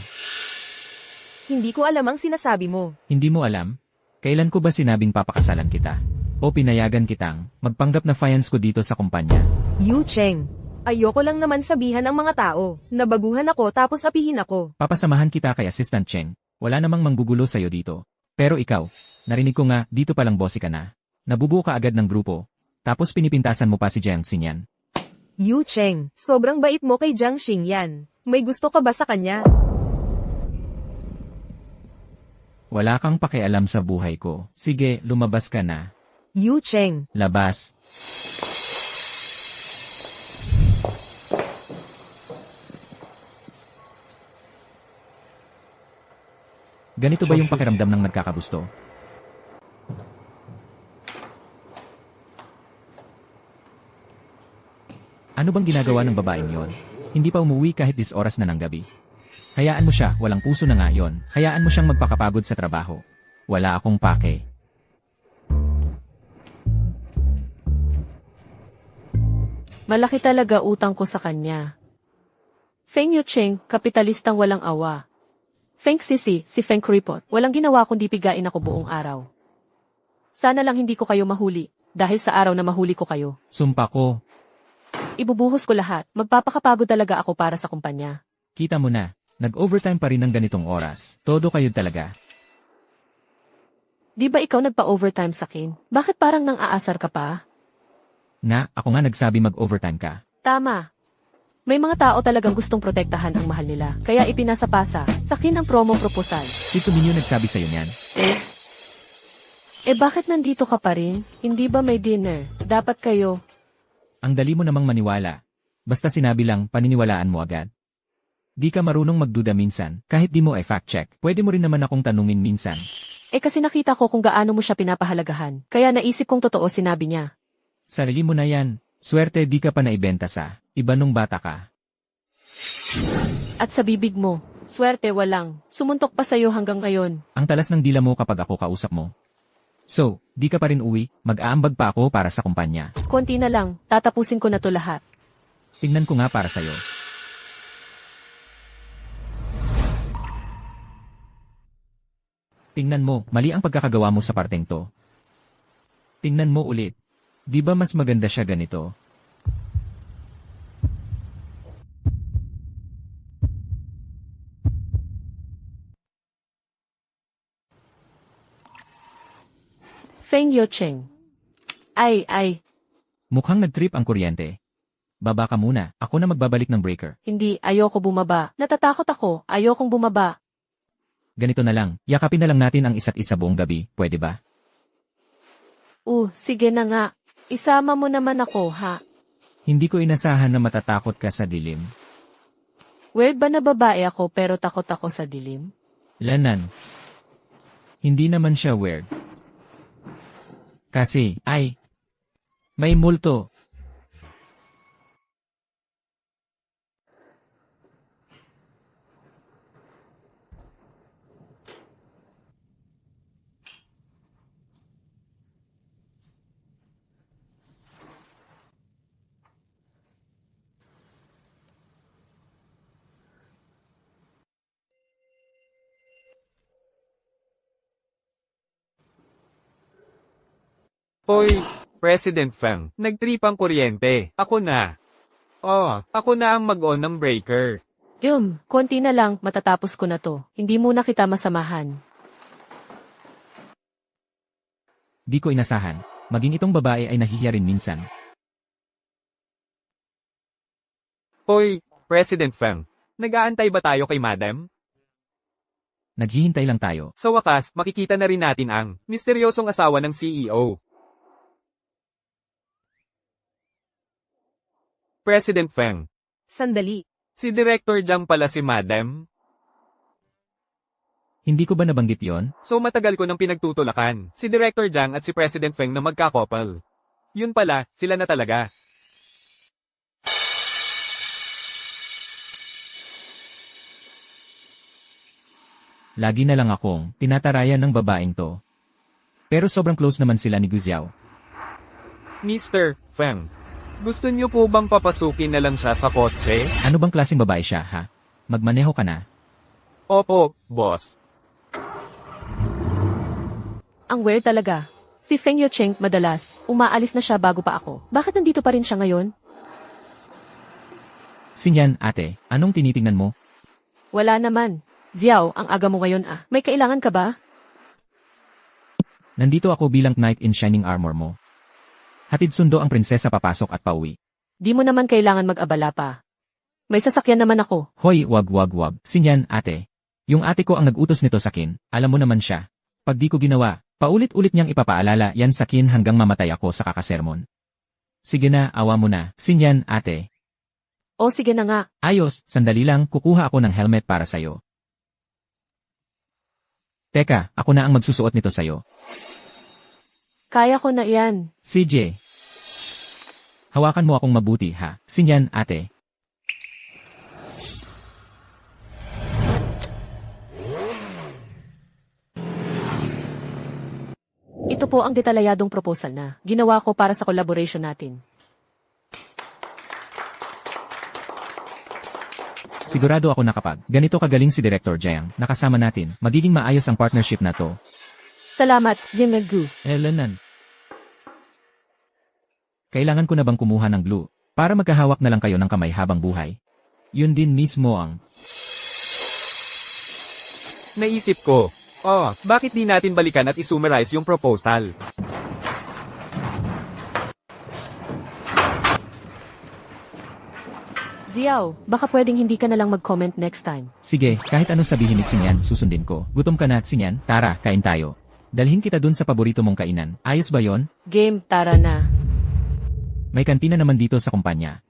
Hindi ko alam ang sinasabi mo. Hindi mo alam? Kailan ko ba sinabing papakasalan kita? O pinayagan kitang magpanggap na fiance ko dito sa kumpanya? Yu Cheng, Ayoko lang naman sabihan ang mga tao, nabaguhan ako tapos apihin ako. Papasamahan kita kay Assistant Cheng. Wala namang manggugulo sa'yo dito. Pero ikaw, narinig ko nga, dito palang bossy ka na. Nabubuo ka agad ng grupo. Tapos pinipintasan mo pa si Jiang Xinyan. Yu Cheng, sobrang bait mo kay Jiang Xingyan. May gusto ka ba sa kanya? Wala kang pakialam sa buhay ko. Sige, lumabas ka na. Yu Cheng, Labas. Ganito ba yung pakiramdam ng nagkakagusto? Ano bang ginagawa ng babaeng yon? Hindi pa umuwi kahit 10 oras na ng gabi. Hayaan mo siya, walang puso na nga yon. Hayaan mo siyang magpakapagod sa trabaho. Wala akong pake. Malaki talaga utang ko sa kanya. Feng Yucheng, kapitalistang walang awa. Feng Sisi, si Feng Kripot, walang ginawa kundi pigain ako buong araw. Sana lang hindi ko kayo mahuli, dahil sa araw na mahuli ko kayo. Sumpa ko. Ibubuhos ko lahat, magpapakapagod talaga ako para sa kumpanya. Kita mo na, nag-overtime pa rin ng ganitong oras. Todo kayo talaga. Di ba ikaw nagpa-overtime sa akin? Bakit parang nang aasar ka pa? Na, ako nga nagsabi mag-overtime ka. Tama. May mga tao talagang gustong protektahan ang mahal nila, kaya ipinasapasa, sakin ang promo proposal. Si Suminyo nagsabi sa'yo niyan. Bakit nandito ka pa rin? Hindi ba may dinner? Dapat kayo. Ang dali mo namang maniwala. Basta sinabi lang, paniniwalaan mo agad. Di ka marunong magduda minsan, kahit di mo fact check. Pwede mo rin naman akong tanungin minsan. Kasi nakita ko kung gaano mo siya pinapahalagahan, kaya naisip kong totoo sinabi niya. Sarili mo na yan. Swerte di ka pa naibenta sa iba nung bata ka. At sa bibig mo, swerte walang, sumuntok pa sa'yo hanggang ngayon. Ang talas ng dila mo kapag ako kausap mo. So, di ka pa rin uwi, mag-aambag pa ako para sa kumpanya. Konti na lang, tatapusin ko na to lahat. Tingnan ko nga para sa'yo. Tingnan mo, mali ang pagkakagawa mo sa parteng to. Tingnan mo ulit. Di ba mas maganda siya ganito? Feng Yucheng. Ay. Mukhang nag-trip ang kuryente. Baba ka muna, ako na magbabalik ng breaker. Hindi, ayoko bumaba. Natatakot ako, ayokong bumaba. Ganito na lang, yakapin na lang natin ang isa't isa buong gabi, pwede ba? Sige na nga. Isama mo naman ako, ha? Hindi ko inasahan na matatakot ka sa dilim. Weird ba na babae ako pero takot ako sa dilim? Lanan. Hindi naman siya weird. Kasi, may multo. Hoy, President Feng, nag-trip ang kuryente. Ako na. Ako na ang mag-on ng breaker. Konti na lang, matatapos ko na to. Hindi muna kita masamahan. Di ko inasahan. Maging itong babae ay nahihiya rin minsan. Hoy, President Feng, nag-aantay ba tayo kay Madam? Naghihintay lang tayo. Sa wakas, makikita na rin natin ang misteryosong asawa ng CEO. President Feng, Sandali. si Director Jiang pala si Madam. Hindi ko ba nabanggit yon? So matagal ko nang pinagtutulakan. Si Director Jiang at si President Feng na magkakopal. Yun pala, sila na talaga. Lagi na lang akong tinatarayan ng babaeng to. Pero sobrang close naman sila ni Guziao. Mr. Feng, gusto niyo po bang papasukin na lang siya sa kotse? Ano bang klaseng babae siya, ha? Magmaneho ka na. Opo, boss. Ang weird talaga. Si Feng Yucheng, madalas, umaalis na siya bago pa ako. Bakit nandito pa rin siya ngayon? Sinyan, ate, anong tinitingnan mo? Wala naman. Xiao, ang aga mo ngayon ah. May kailangan ka ba? Nandito ako bilang knight in shining armor mo. Hatid sundo ang prinsesa papasok at pauwi. Di mo naman kailangan mag-abala pa. May sasakyan naman ako. Hoy, wag. Sinyan, ate. Yung ate ko ang nag-utos nito sakin, alam mo naman siya. Pag di ko ginawa, paulit-ulit niyang ipapaalala yan sakin hanggang mamatay ako sa kakasermon. Sige na, awa mo na. Sinyan, ate. O sige na nga. Ayos, sandali lang, kukuha ako ng helmet para sayo. Teka, ako na ang magsusuot nito sayo. Kaya ko na iyan. CJ. Hawakan mo akong mabuti ha. Sinyan, ate. Ito po ang detalyadong proposal na ginawa ko para sa collaboration natin. Sigurado ako na kapag ganito kagaling si Director Jiang, nakasama natin, magiging maayos ang partnership na to. Salamat, Yimegu. Elenan. Kailangan ko na bang kumuha ng glue para magkahawak na lang kayo ng kamay habang buhay? Yun din mismo ang... Naisip ko, bakit di natin balikan at isummarize yung proposal? Xiao, baka pwedeng hindi ka na lang mag-comment next time. Sige, kahit ano sabihin ni Xinyan, susundin ko. Gutom ka na, Xinyan, tara, kain tayo. Dalhin kita dun sa paborito mong kainan. Ayos ba yon? Game, tara na. May kantina naman dito sa kumpanya.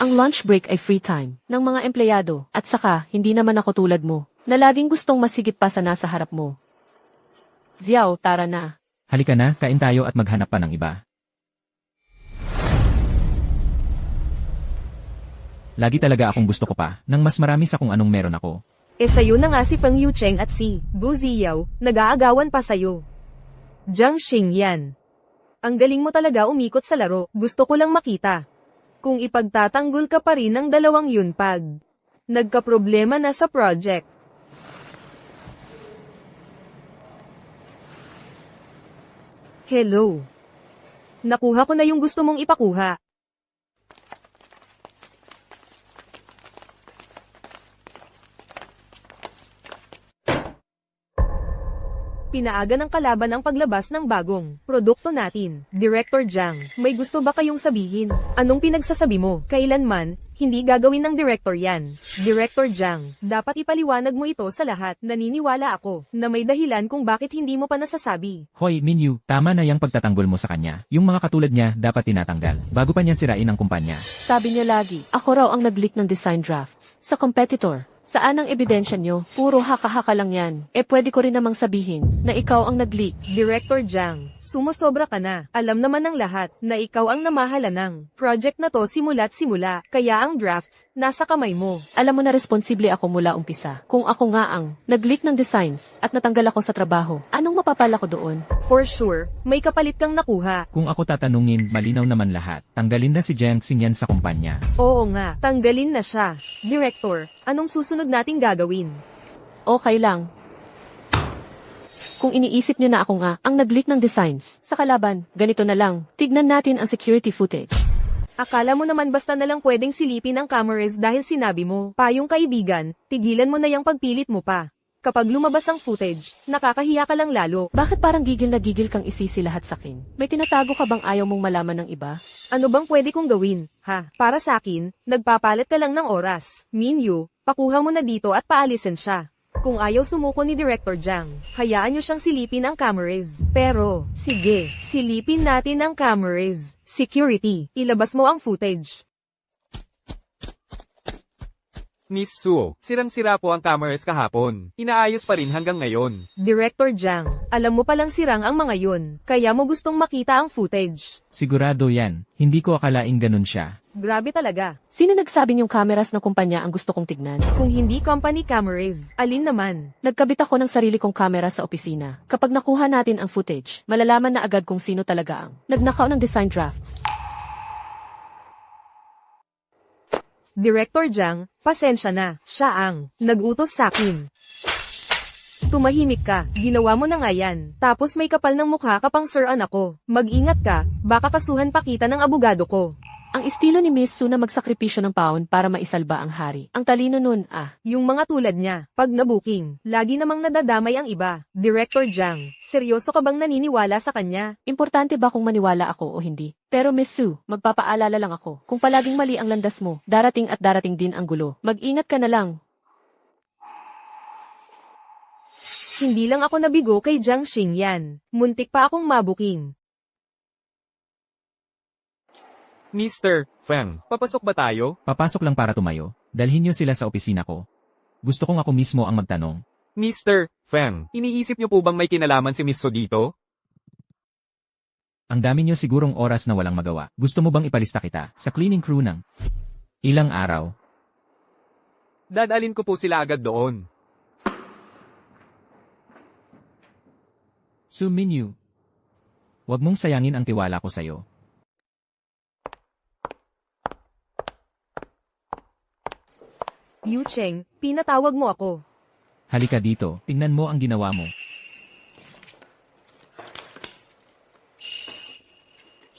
Ang lunch break ay free time ng mga empleyado at saka hindi naman ako tulad mo na laging gustong masigit pa sa nasa harap mo. Xiao, tara na. Halika na, kain tayo at maghanap pa ng iba. Lagi talaga akong gusto ko pa, nang mas marami sa kung anong meron ako. Sa'yo na nga si Feng Yucheng at si Bu Ziyaw, nag-aagawan pa sa'yo. Jiang Xing yan. Ang galing mo talaga umikot sa laro, gusto ko lang makita. Kung ipagtatanggol ka pa rin ng dalawang yun pag nagkaproblema na sa project. Hello. Nakuha ko na yung gusto mong ipakuha. Pinaaga ng kalaban ang paglabas ng bagong produkto natin. Director Jiang, may gusto ba kayong sabihin? Anong pinagsasabi mo? Kailanman, hindi gagawin ng director yan. Director Jiang, dapat ipaliwanag mo ito sa lahat. Naniniwala ako na may dahilan kung bakit hindi mo pa nasasabi. Hoy, Minyu, tama na yung pagtatanggol mo sa kanya. Yung mga katulad niya, dapat tinatanggal, bago pa niya sirain ang kumpanya. Sabi niya lagi, ako raw ang nag-leak ng design drafts sa competitor. Saan ang ebidensya nyo? Puro haka-haka lang yan. Pwede ko rin namang sabihin na ikaw ang nag-leak. Director Jiang, sumusobra ka na. Alam naman ng lahat na ikaw ang namahala ng project na to simula't simula, kaya ang drafts nasa kamay mo. Alam mo na responsible ako mula umpisa. Kung ako nga ang nag-leak ng designs at natanggal ako sa trabaho, anong mapapala ko doon? For sure, may kapalit kang nakuha. Kung ako tatanungin, malinaw naman lahat. Tanggalin na si Jiang Xinyan sa kumpanya. Oo nga, tanggalin na siya. Director, anong susunod nating gagawin? Okay lang. Kung iniisip nyo na ako nga ang nag-leak ng designs sa kalaban, ganito na lang. Tignan natin ang security footage. Akala mo naman basta na lang pwedeng silipin ang cameras dahil sinabi mo, payong kaibigan, tigilan mo na yung pagpilit mo pa. Kapag lumabas ang footage, nakakahiya ka lang lalo. Bakit parang gigil na gigil kang isisi lahat sa akin? May tinatago ka bang ayaw mong malaman ng iba? Ano bang pwede kong gawin, ha? Para sa akin, nagpapalit ka lang ng oras. Minyu, pakuha mo na dito at paalisin siya. Kung ayaw sumuko ni Director Jiang, hayaan niyo siyang silipin ang cameras. Pero, sige, silipin natin ang cameras. Security, ilabas mo ang footage. Miss Suo, sirang-sira po ang cameras kahapon. Inaayos pa rin hanggang ngayon. Director Jiang, alam mo palang sirang ang mga yun, kaya mo gustong makita ang footage. Sigurado yan. Hindi ko akalaing ganun siya. Grabe talaga. Sino nagsabing yung cameras ng kumpanya ang gusto kong tignan? Kung hindi company cameras, alin naman? Nagkabit ako ng sarili kong camera sa opisina. Kapag nakuha natin ang footage, malalaman na agad kung sino talaga ang nagnakaw ng design drafts. Director Jiang, pasensya na, siya ang nag-utos sa akin. Tumahimik ka, ginawa mo na nga yan. Tapos may kapal ng mukha ka pang sir anak ko. Mag-ingat ka, baka kasuhan pa kita ng abogado ko. Ang estilo ni Miss Su na magsakripisyo ng pound para maisalba ang hari. Ang talino nun, Yung mga tulad niya, pag nabuking, lagi namang nadadamay ang iba. Director Jiang, seryoso ka bang naniniwala sa kanya? Importante ba kung maniwala ako o hindi? Pero Miss Su, magpapaalala lang ako. Kung palaging mali ang landas mo, darating at darating din ang gulo. Mag-ingat ka na lang. Hindi lang ako nabigo kay Jiang Xingyan. Muntik pa akong mabuking. Mr. Feng, papasok ba tayo? Papasok lang para tumayo. Dalhin niyo sila sa opisina ko. Gusto kong ako mismo ang magtanong. Mr. Feng, iniisip niyo po bang may kinalaman si Miss So dito? Ang dami niyo sigurong oras na walang magawa. Gusto mo bang ipalista kita sa cleaning crew ng ilang araw? Dadalin ko po sila agad doon. Su Minyu, huwag mong sayangin ang tiwala ko sa'yo. Yu Cheng, pinatawag mo ako. Halika dito, tingnan mo ang ginawa mo.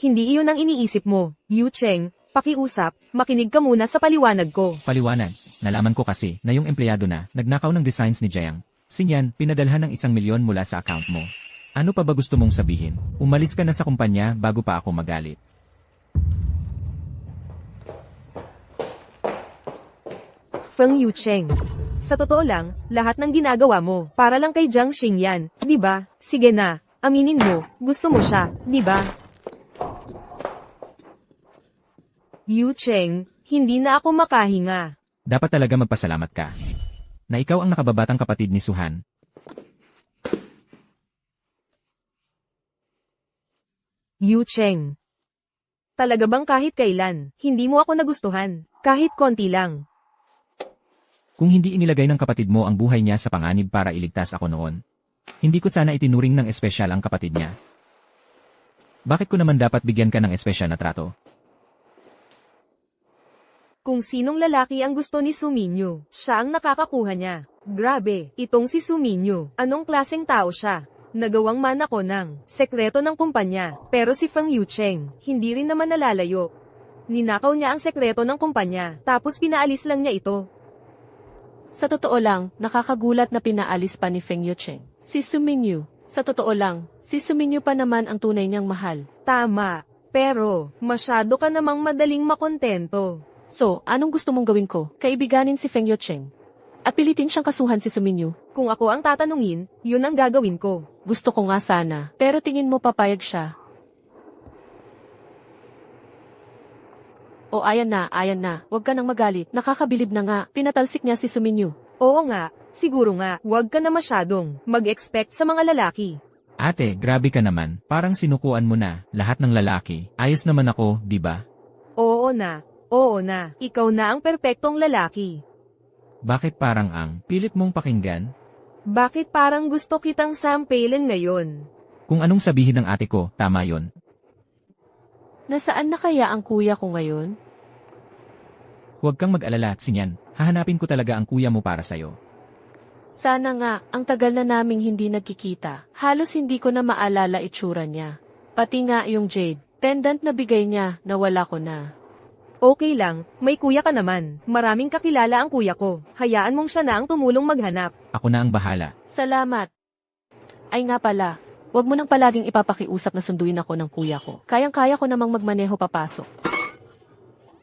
Hindi iyon ang iniisip mo. Yu Cheng, pakiusap, makinig ka muna sa paliwanag ko. Paliwanag, nalaman ko kasi na yung empleyado na nagnakaw ng designs ni Jiang Xingyan pinadalhan ng 1 milyon mula sa account mo. Ano pa ba gusto mong sabihin? Umalis ka na sa kumpanya bago pa ako magalit. Feng Yu Cheng. Sa totoo lang, lahat ng ginagawa mo, para lang kay Jiang Xingyan, di ba? Sige na, aminin mo, gusto mo siya, di ba? Yu Cheng, hindi na ako makahinga. Dapat talaga magpasalamat ka na ikaw ang nakababatang kapatid ni Suhan. Yu Cheng. Talaga bang kahit kailan, hindi mo ako nagustuhan, kahit konti lang? Kung hindi inilagay ng kapatid mo ang buhay niya sa panganib para iligtas ako noon, hindi ko sana itinuring ng espesyal ang kapatid niya. Bakit ko naman dapat bigyan ka ng espesyal na trato? Kung sinong lalaki ang gusto ni Suminyo, siya ang nakakakuha niya. Grabe, itong si Suminyo, anong klaseng tao siya? Nagawang man ako ng sekreto ng kumpanya, pero si Feng Yu Cheng, hindi rin naman nalalayo. Ninakaw niya ang sekreto ng kumpanya, tapos pinaalis lang niya ito. Sa totoo lang, nakakagulat na pinaalis pa ni Feng Yucheng si Su Minyu. Sa totoo lang, si Su Minyu pa naman ang tunay niyang mahal. Tama, pero masyado ka namang madaling makontento. So, anong gusto mong gawin ko? Kaibiganin si Feng Yucheng at pilitin siyang kasuhan si Su Minyu? Kung ako ang tatanungin, yun ang gagawin ko. Gusto ko nga sana, pero tingin mo papayag siya? O ayan na, huwag ka nang magalit, nakakabilib na nga, pinatalsik niya si Su Minyu. Oo nga, siguro nga, huwag ka na masyadong mag-expect sa mga lalaki. Ate, grabe ka naman, parang sinukuan mo na lahat ng lalaki. Ayos naman ako, di ba? Oo na, ikaw na ang perpektong lalaki. Bakit parang ang pilit mong pakinggan? Bakit parang gusto kitang sampalin ngayon? Kung anong sabihin ng ate ko, tama yon. Nasaan na kaya ang kuya ko ngayon? Huwag kang mag-alala, Xingyan. Hahanapin ko talaga ang kuya mo para sa'yo. Sana nga, ang tagal na naming hindi nagkikita. Halos hindi ko na maalala itsura niya. Pati nga yung jade, pendant na bigay niya, nawala ko na. Okay lang, may kuya ka naman. Maraming kakilala ang kuya ko. Hayaan mong siya na ang tumulong maghanap. Ako na ang bahala. Salamat. Ay nga pala, huwag mo nang palaging ipapakiusap na sunduin ako ng kuya ko. Kayang-kaya ko namang magmaneho papasok.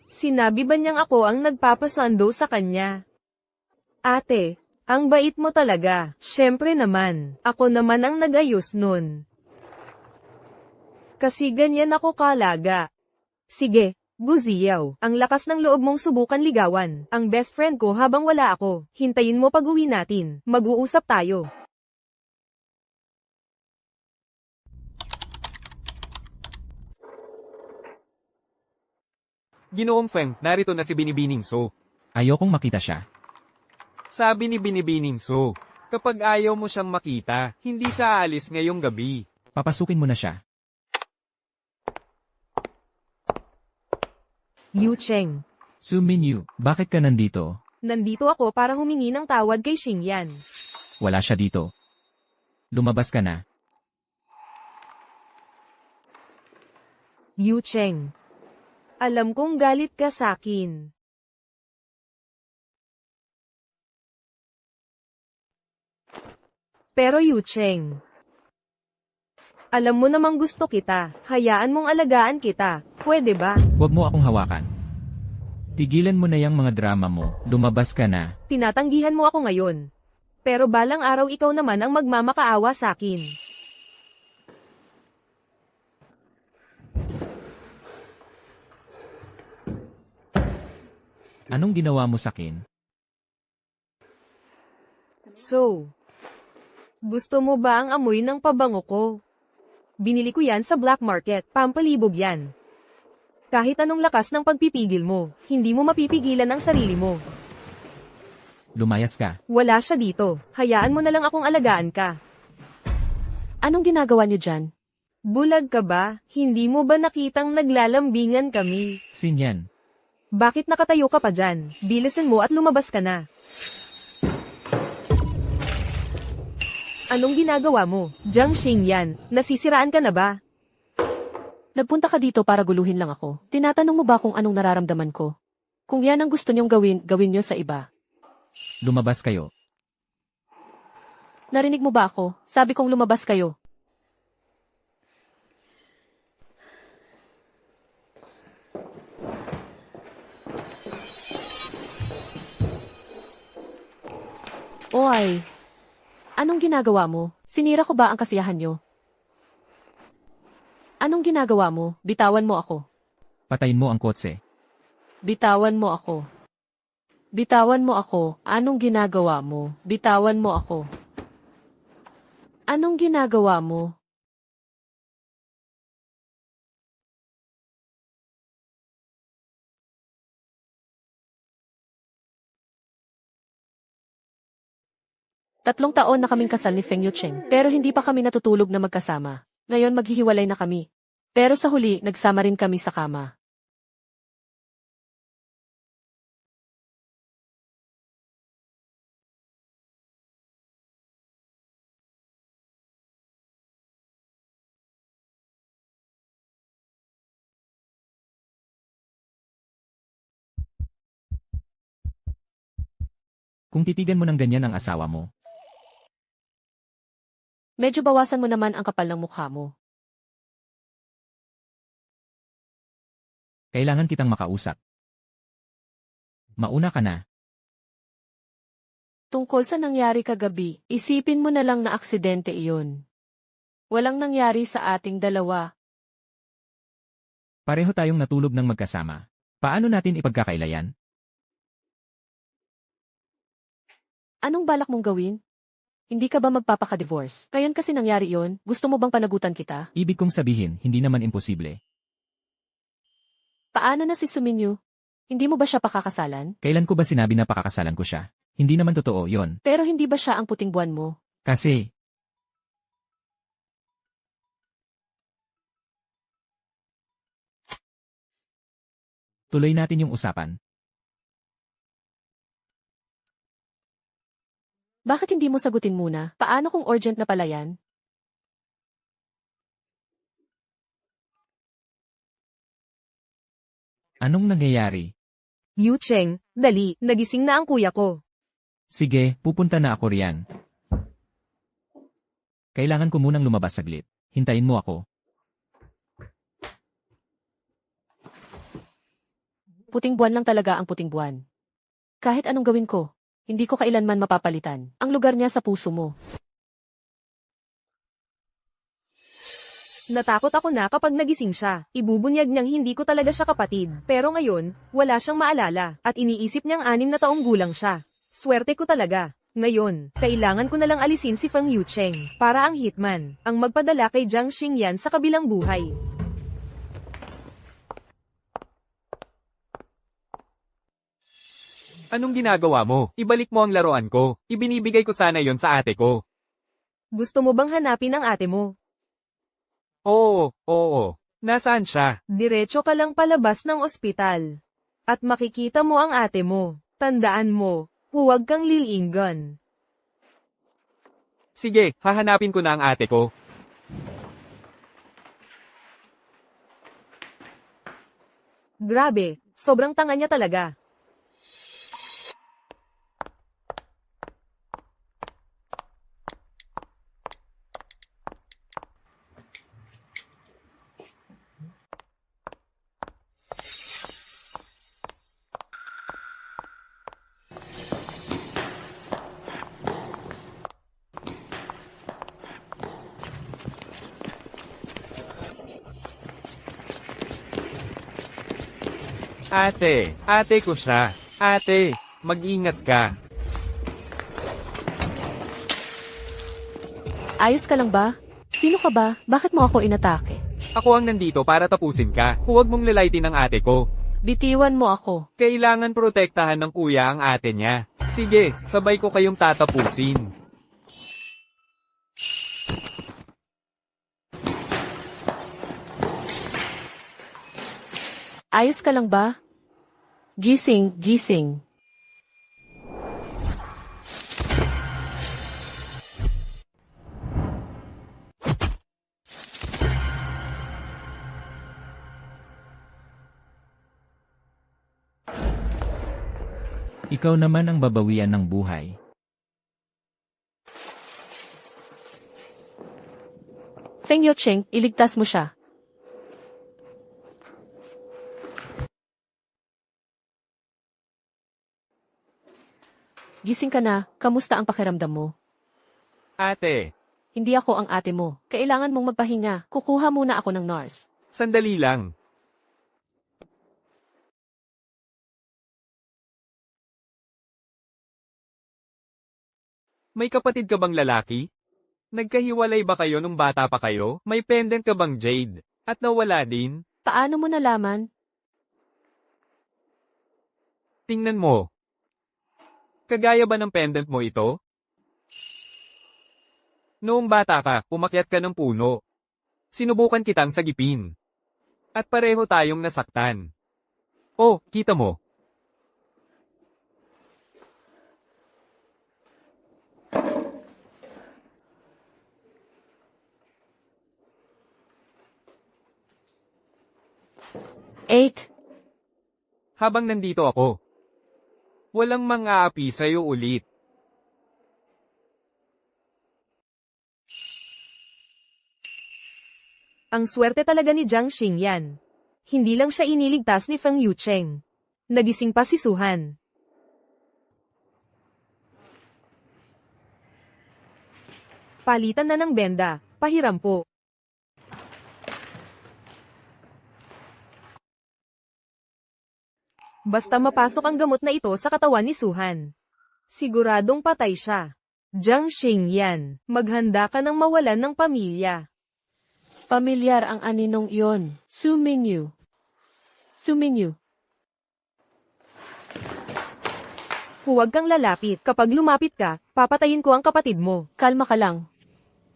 Sinabi ba niyang ako ang nagpapasando sa kanya? Ate, ang bait mo talaga. Syempre naman, ako naman ang nagayos nun. Kasi ganyan ako kalaga. Sige, Guziyaw, ang lakas ng loob mong subukan ligawan. Ang best friend ko habang wala ako. Hintayin mo pag-uwi natin. Mag-uusap tayo. Ginoong Feng, narito na si Binibining So. Ayokong makita siya. Sabi ni Binibining So, kapag ayaw mo siyang makita, hindi siya aalis ngayong gabi. Papasukin mo na siya. Yu Cheng. Su Minyu, bakit ka nandito? Nandito ako para humingi ng tawad kay Xingyan. Wala siya dito. Lumabas ka na. Yu Cheng. Alam kong galit ka sakin. Pero Yu Cheng, alam mo namang gusto kita, hayaan mong alagaan kita, pwede ba? Huwag mo akong hawakan. Tigilan mo na yung mga drama mo, lumabas ka na. Tinatanggihan mo ako ngayon. Pero balang araw ikaw naman ang magmamakaawa sakin. Anong ginawa mo sakin? So, gusto mo ba ang amoy ng pabango ko? Binili ko yan sa black market, pampalibog yan. Kahit anong lakas ng pagpipigil mo, hindi mo mapipigilan ang sarili mo. Lumayas ka. Wala siya dito, hayaan mo na lang akong alagaan ka. Anong ginagawa niyo dyan? Bulag ka ba? Hindi mo ba nakitang naglalambingan kami? Sin yan. Bakit nakatayo ka pa dyan? Bilisan mo at lumabas ka na. Anong ginagawa mo? Jiang Xingyan, nasisiraan ka na ba? Nagpunta ka dito para guluhin lang ako. Tinatanong mo ba kung anong nararamdaman ko? Kung yan ang gusto niyong gawin, gawin niyo sa iba. Lumabas kayo. Narinig mo ba ako? Sabi kong lumabas kayo. Oy, anong ginagawa mo? Sinira ko ba ang kasiyahan niyo? Anong ginagawa mo? Bitawan mo ako. Patayin mo ang kotse. Bitawan mo ako. Bitawan mo ako. Anong ginagawa mo? Bitawan mo ako. Anong ginagawa mo? Tatlong taon na kaming kasal ni Feng Yucheng, pero hindi pa kami natutulog na magkasama. Ngayon maghihiwalay na kami. Pero sa huli, nagsama rin kami sa kama. Kung titigan mo ng ganyan ang asawa mo, Medyo bawasan mo naman ang kapal ng mukha mo. kailangan kitang makausap. Mauna ka na. Tungkol sa nangyari kagabi, isipin mo na lang na aksidente iyon. Walang nangyari sa ating dalawa. Pareho tayong natulog ng magkasama. Paano natin ipagkakailayan? Anong balak mong gawin? Hindi ka ba magpapaka-divorce? Kayon kasi nangyari iyon, gusto mo bang panagutan kita? Ibig kong sabihin, hindi naman imposible. Paano na si Suminyu? Hindi mo ba siya pakakasalan? Kailan ko ba sinabi na pakakasalan ko siya? Hindi naman totoo yon. Pero hindi ba siya ang puting buwan mo? Kasi, tuloy natin yung usapan. Bakit hindi mo sagutin muna? Paano kung urgent na pala yan? Anong nangyayari? Yu Cheng, dali, nagising na ang kuya ko. Sige, pupunta na ako riyan. Kailangan ko munang lumabas saglit. Hintayin mo ako. Puting buwan lang talaga ang puting buwan. Kahit anong gawin ko, hindi ko kailanman mapapalitan. Ang lugar niya sa puso mo. Natakot ako na kapag nagising siya. Ibubunyag niyang hindi ko talaga siya kapatid. Pero ngayon, wala siyang maalala. At iniisip niyang 6 na taong gulang siya. Swerte ko talaga. Ngayon, kailangan ko na lang alisin si Feng Yucheng para ang hitman ang magpadala kay Jiang Xingyan sa kabilang buhay. Anong ginagawa mo? Ibalik mo ang laruan ko. Ibinibigay ko sana yon sa ate ko. Gusto mo bang hanapin ang ate mo? Oo. Nasaan siya? Diretso ka lang palabas ng ospital. At makikita mo ang ate mo. Tandaan mo, huwag kang lilinggan. Sige, hahanapin ko na ang ate ko. Grabe, sobrang tanga niya talaga. Ate ko siya. Ate, mag-ingat ka. Ayos ka lang ba? Sino ka ba? Bakit mo ako inatake? Ako ang nandito para tapusin ka. Huwag mong lalaitin ang ate ko. Bitiwan mo ako. Kailangan protektahan ng kuya ang ate niya. Sige, sabay ko kayong tatapusin. Ayos ka lang ba? Gising, gising. Ikaw naman ang babawian ng buhay. Feng Yucheng, iligtas mo siya. Gising ka na, kamusta ang pakiramdam mo? Ate, Hindi ako ang ate mo. Kailangan mong magpahinga. Kukuha muna ako ng nurse. sandali lang. May kapatid ka bang lalaki? Nagkahiwalay ba kayo nung bata pa kayo? May pendant ka bang jade? At nawala din? Paano mo nalaman? Tingnan mo. Kagaya ba ng pendant mo ito? Noong bata ka, umakyat ka ng puno. Sinubukan kitang sagipin. At pareho tayong nasaktan. Oh, kita mo. Eight. Habang nandito ako. Walang mang-aapi sa'yo ulit. Ang swerte talaga ni Jiang Xingyan. Hindi lang siya iniligtas ni Feng Yucheng. Nagising pa si Suhan. Palitan na ng benda, pahiram po. Basta mapasok ang gamot na ito sa katawan ni Suhan. Siguradong patay siya. Jiang Xingyan, maghanda ka ng mawalan ng pamilya. Pamilyar ang aninong iyon. Su Mingyu. Su Mingyu. Huwag kang lalapit. Kapag lumapit ka, papatayin ko ang kapatid mo. Kalma ka lang.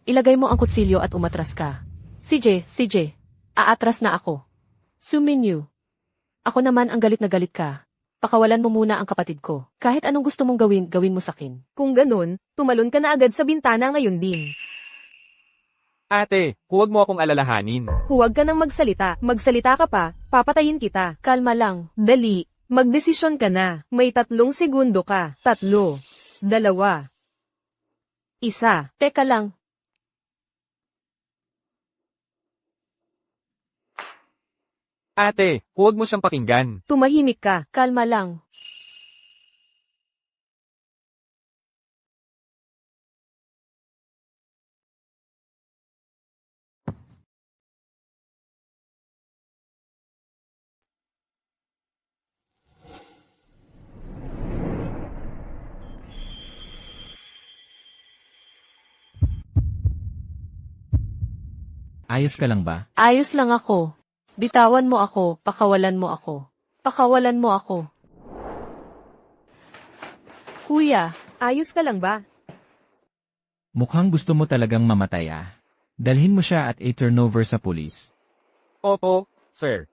Ilagay mo ang kutsilyo at umatras ka. CJ. Aatras na ako. Su Mingyu. Ako naman ang galit na galit ka. Pakawalan mo muna ang kapatid ko. Kahit anong gusto mong gawin, gawin mo sakin. Kung ganun, tumalon ka na agad sa bintana ngayon din. Ate, huwag mo akong alalahanin. Huwag ka nang magsalita. Magsalita ka pa, papatayin kita. Kalma lang. Dali, magdesisyon ka na. May 3 segundo ka. 3, 2, 1. Teka lang. Ate, huwag mo siyang pakinggan. Tumahimik ka. Kalma lang. Ayos ka lang ba? Ayos lang ako. Bitawan mo ako, pakawalan mo ako. Pakawalan mo ako. Kuya, Ayos ka lang ba? Mukhang gusto mo talagang mamatay ah. Dalhin mo siya at i-turnover sa pulis. Opo, sir.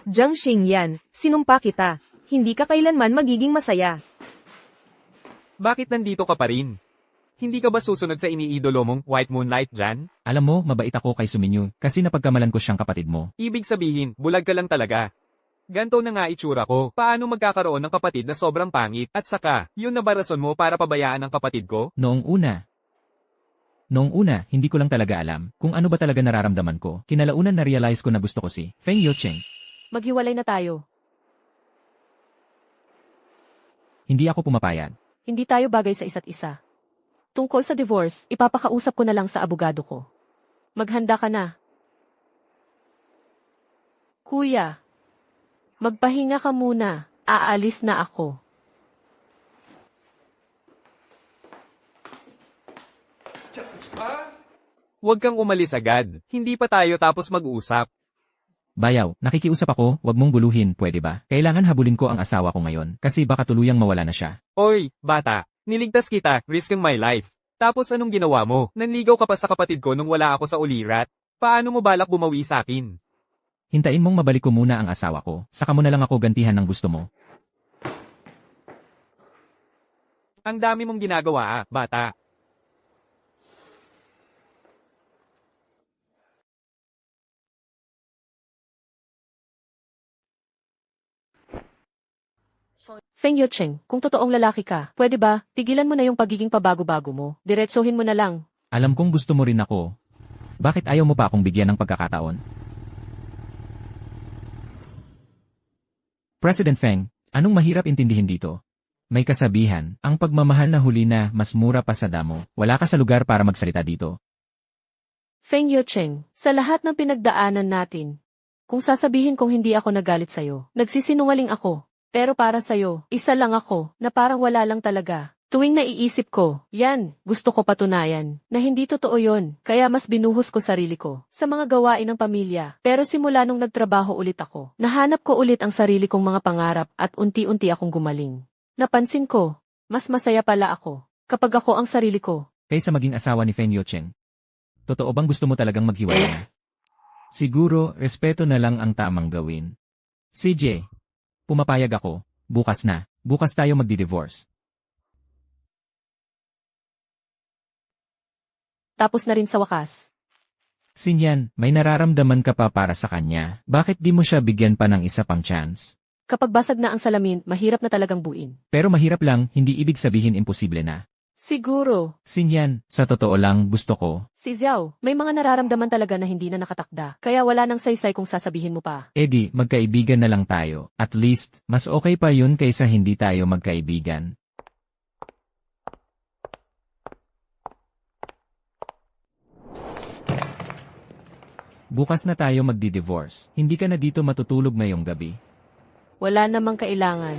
Jiang Xingyan, sinumpa kita. Hindi ka kailanman magiging masaya. Bakit nandito ka pa rin? Hindi ka ba susunod sa iniidolo mong White Moonlight dyan? Alam mo, mabait ako kay Suminyo kasi napagkamalan ko siyang kapatid mo. Ibig sabihin, bulag ka lang talaga. Ganto na nga itsura ko. Paano magkakaroon ng kapatid na sobrang pangit? At saka, yun na ba rason mo para pabayaan ang kapatid ko? Noong una, hindi ko lang talaga alam kung ano ba talaga nararamdaman ko. Kinalaunan na-realize ko na gusto ko si Feng Yucheng. Maghiwalay na tayo. Hindi ako pumapayag. Hindi tayo bagay sa isa't isa. Tungkol sa divorce, ipapakausap ko na lang sa abogado ko. Maghanda ka na. Kuya, magpahinga ka muna. Aalis na ako. Huwag kang umalis agad. Hindi pa tayo tapos mag-uusap. Bayaw, nakikiusap ako, wag mong guluhin, pwede ba? Kailangan habulin ko ang asawa ko ngayon kasi baka tuluyang mawala na siya. Oy, bata. Niligtas kita, risking my life. Tapos anong ginawa mo? Nanligaw ka pa sa kapatid ko nung wala ako sa ulirat. Paano mo balak bumawi sa akin? Hintayin mong mabalik ko muna ang asawa ko, saka mo na lang ako gantihan ng gusto mo. Ang dami mong ginagawa bata. Feng Yucheng, kung totoong lalaki ka, pwede ba, tigilan mo na yung pagiging pabago-bago mo. Diretsuhin mo na lang. Alam kong gusto mo rin ako. Bakit ayaw mo pa akong bigyan ng pagkakataon? President Feng, anong mahirap intindihin dito? May kasabihan, ang pagmamahal na huli na mas mura pa sa damo. Wala ka sa lugar para magsalita dito. Feng Yucheng, sa lahat ng pinagdaanan natin, kung sasabihin kong hindi ako nagalit sa'yo, nagsisinungaling ako. Pero para sa'yo, isa lang ako, na parang wala lang talaga. Tuwing naiisip ko, yan, gusto ko patunayan, na hindi totoo yon, kaya mas binuhos ko sarili ko sa mga gawain ng pamilya. Pero simula nung nagtrabaho ulit ako, nahanap ko ulit ang sarili kong mga pangarap at unti-unti akong gumaling. Napansin ko, mas masaya pala ako kapag ako ang sarili ko. Kaysa maging asawa ni Feng Yucheng. Totoo bang gusto mo talagang maghiwalay na? Siguro, respeto na lang ang tamang gawin. CJ, pumapayag ako, bukas na. Bukas tayo magdi-divorce. Tapos na rin sa wakas. Sinyan, may nararamdaman ka pa para sa kanya. Bakit di mo siya bigyan pa ng isa pang chance? Kapag basag na ang salamin, mahirap na talagang buuin. Pero mahirap lang, hindi ibig sabihin imposible na. Siguro, Sinyan, sa totoo lang gusto ko. si Xiao, may mga nararamdaman talaga na hindi na nakatakda. Kaya wala nang saysay kung sasabihin mo pa. Edi, magkaibigan na lang tayo. At least, mas okay pa yun kaysa hindi tayo magkaibigan. Bukas na tayo magdi-divorce. Hindi ka na dito matutulog ngayong gabi. Wala namang kailangan.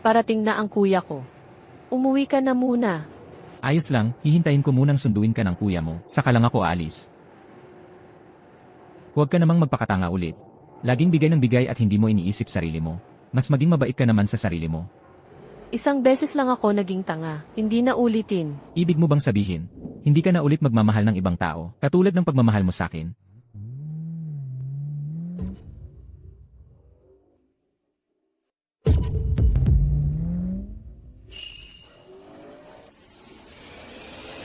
Parating na ang kuya ko. Umuwi ka na muna. Ayos lang, hihintayin ko munang sunduin ka ng kuya mo, saka lang ako aalis. Huwag ka namang magpakatanga ulit. Laging bigay ng bigay at hindi mo iniisip sarili mo. Mas maging mabait ka naman sa sarili mo. Isang beses lang ako naging tanga. Hindi na ulitin. Ibig mo bang sabihin, hindi ka na ulit magmamahal ng ibang tao, katulad ng pagmamahal mo sa akin?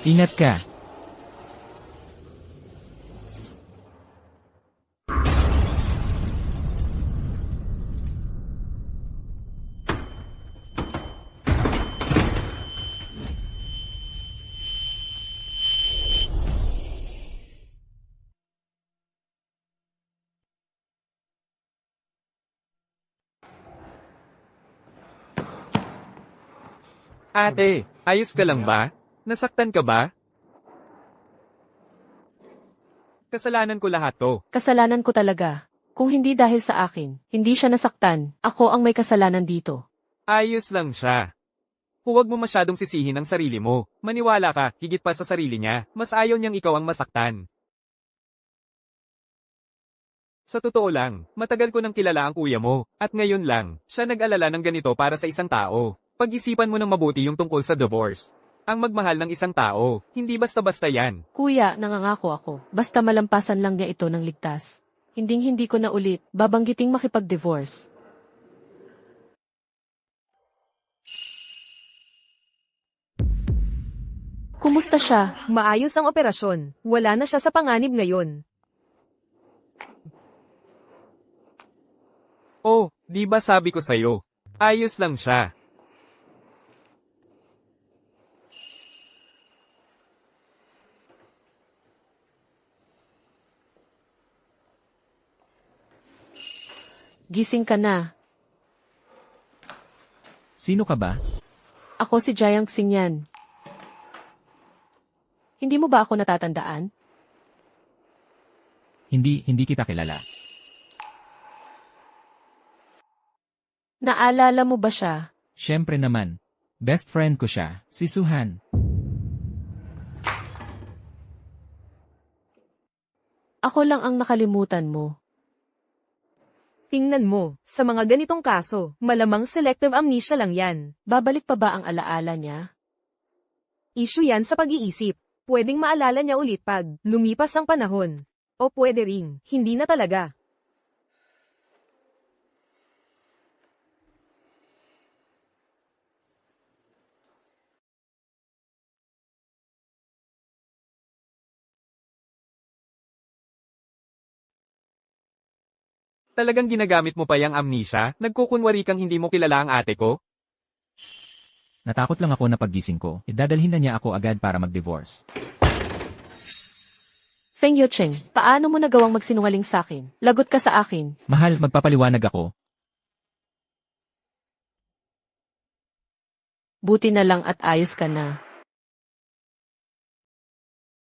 Ingat ka. Ate, ayos ka lang ba? Nasaktan ka ba? Kasalanan ko lahat to. Kasalanan ko talaga. Kung hindi dahil sa akin, hindi siya nasaktan. Ako ang may kasalanan dito. Ayos lang siya. Huwag mo masyadong sisihin ang sarili mo. Maniwala ka, higit pa sa sarili niya. Mas ayaw niyang ikaw ang masaktan. Sa totoo lang, matagal ko nang kilala ang kuya mo, at ngayon lang, siya nag-alala ng ganito para sa isang tao. Pag-isipan mo ng mabuti yung tungkol sa divorce. Ang magmahal ng isang tao, hindi basta-basta yan. Kuya, nangangako ako. Basta malampasan lang niya ito ng ligtas. Hinding-hindi ko na ulit babanggiting makipag-divorce. Kumusta siya? Maayos ang operasyon. Wala na siya sa panganib ngayon. Oh, di ba sabi ko sa'yo? Ayos lang siya. Gising ka na. Sino ka ba? Ako si Jiang Xingyan. Hindi mo ba ako natatandaan? Hindi kita kilala. Naalala mo ba siya? Siyempre naman. Best friend ko siya, si Suhan. Ako lang ang nakalimutan mo. Tingnan mo, sa mga ganitong kaso, malamang selective amnesia lang yan. Babalik pa ba ang alaala niya? Issue yan sa pag-iisip. Pwedeng maalala niya ulit pag lumipas ang panahon. O pwede ring, hindi na talaga. Talagang ginagamit mo pa yung amnesia? Nagkukunwari kang hindi mo kilala ang ate ko? Natakot lang ako na paggising ko, idadalhin na niya ako agad para mag-divorce. Feng Yucheng, paano mo nagawang magsinungaling sa akin? Lagot ka sa akin. Mahal, magpapaliwanag ako. Buti na lang at ayos ka na.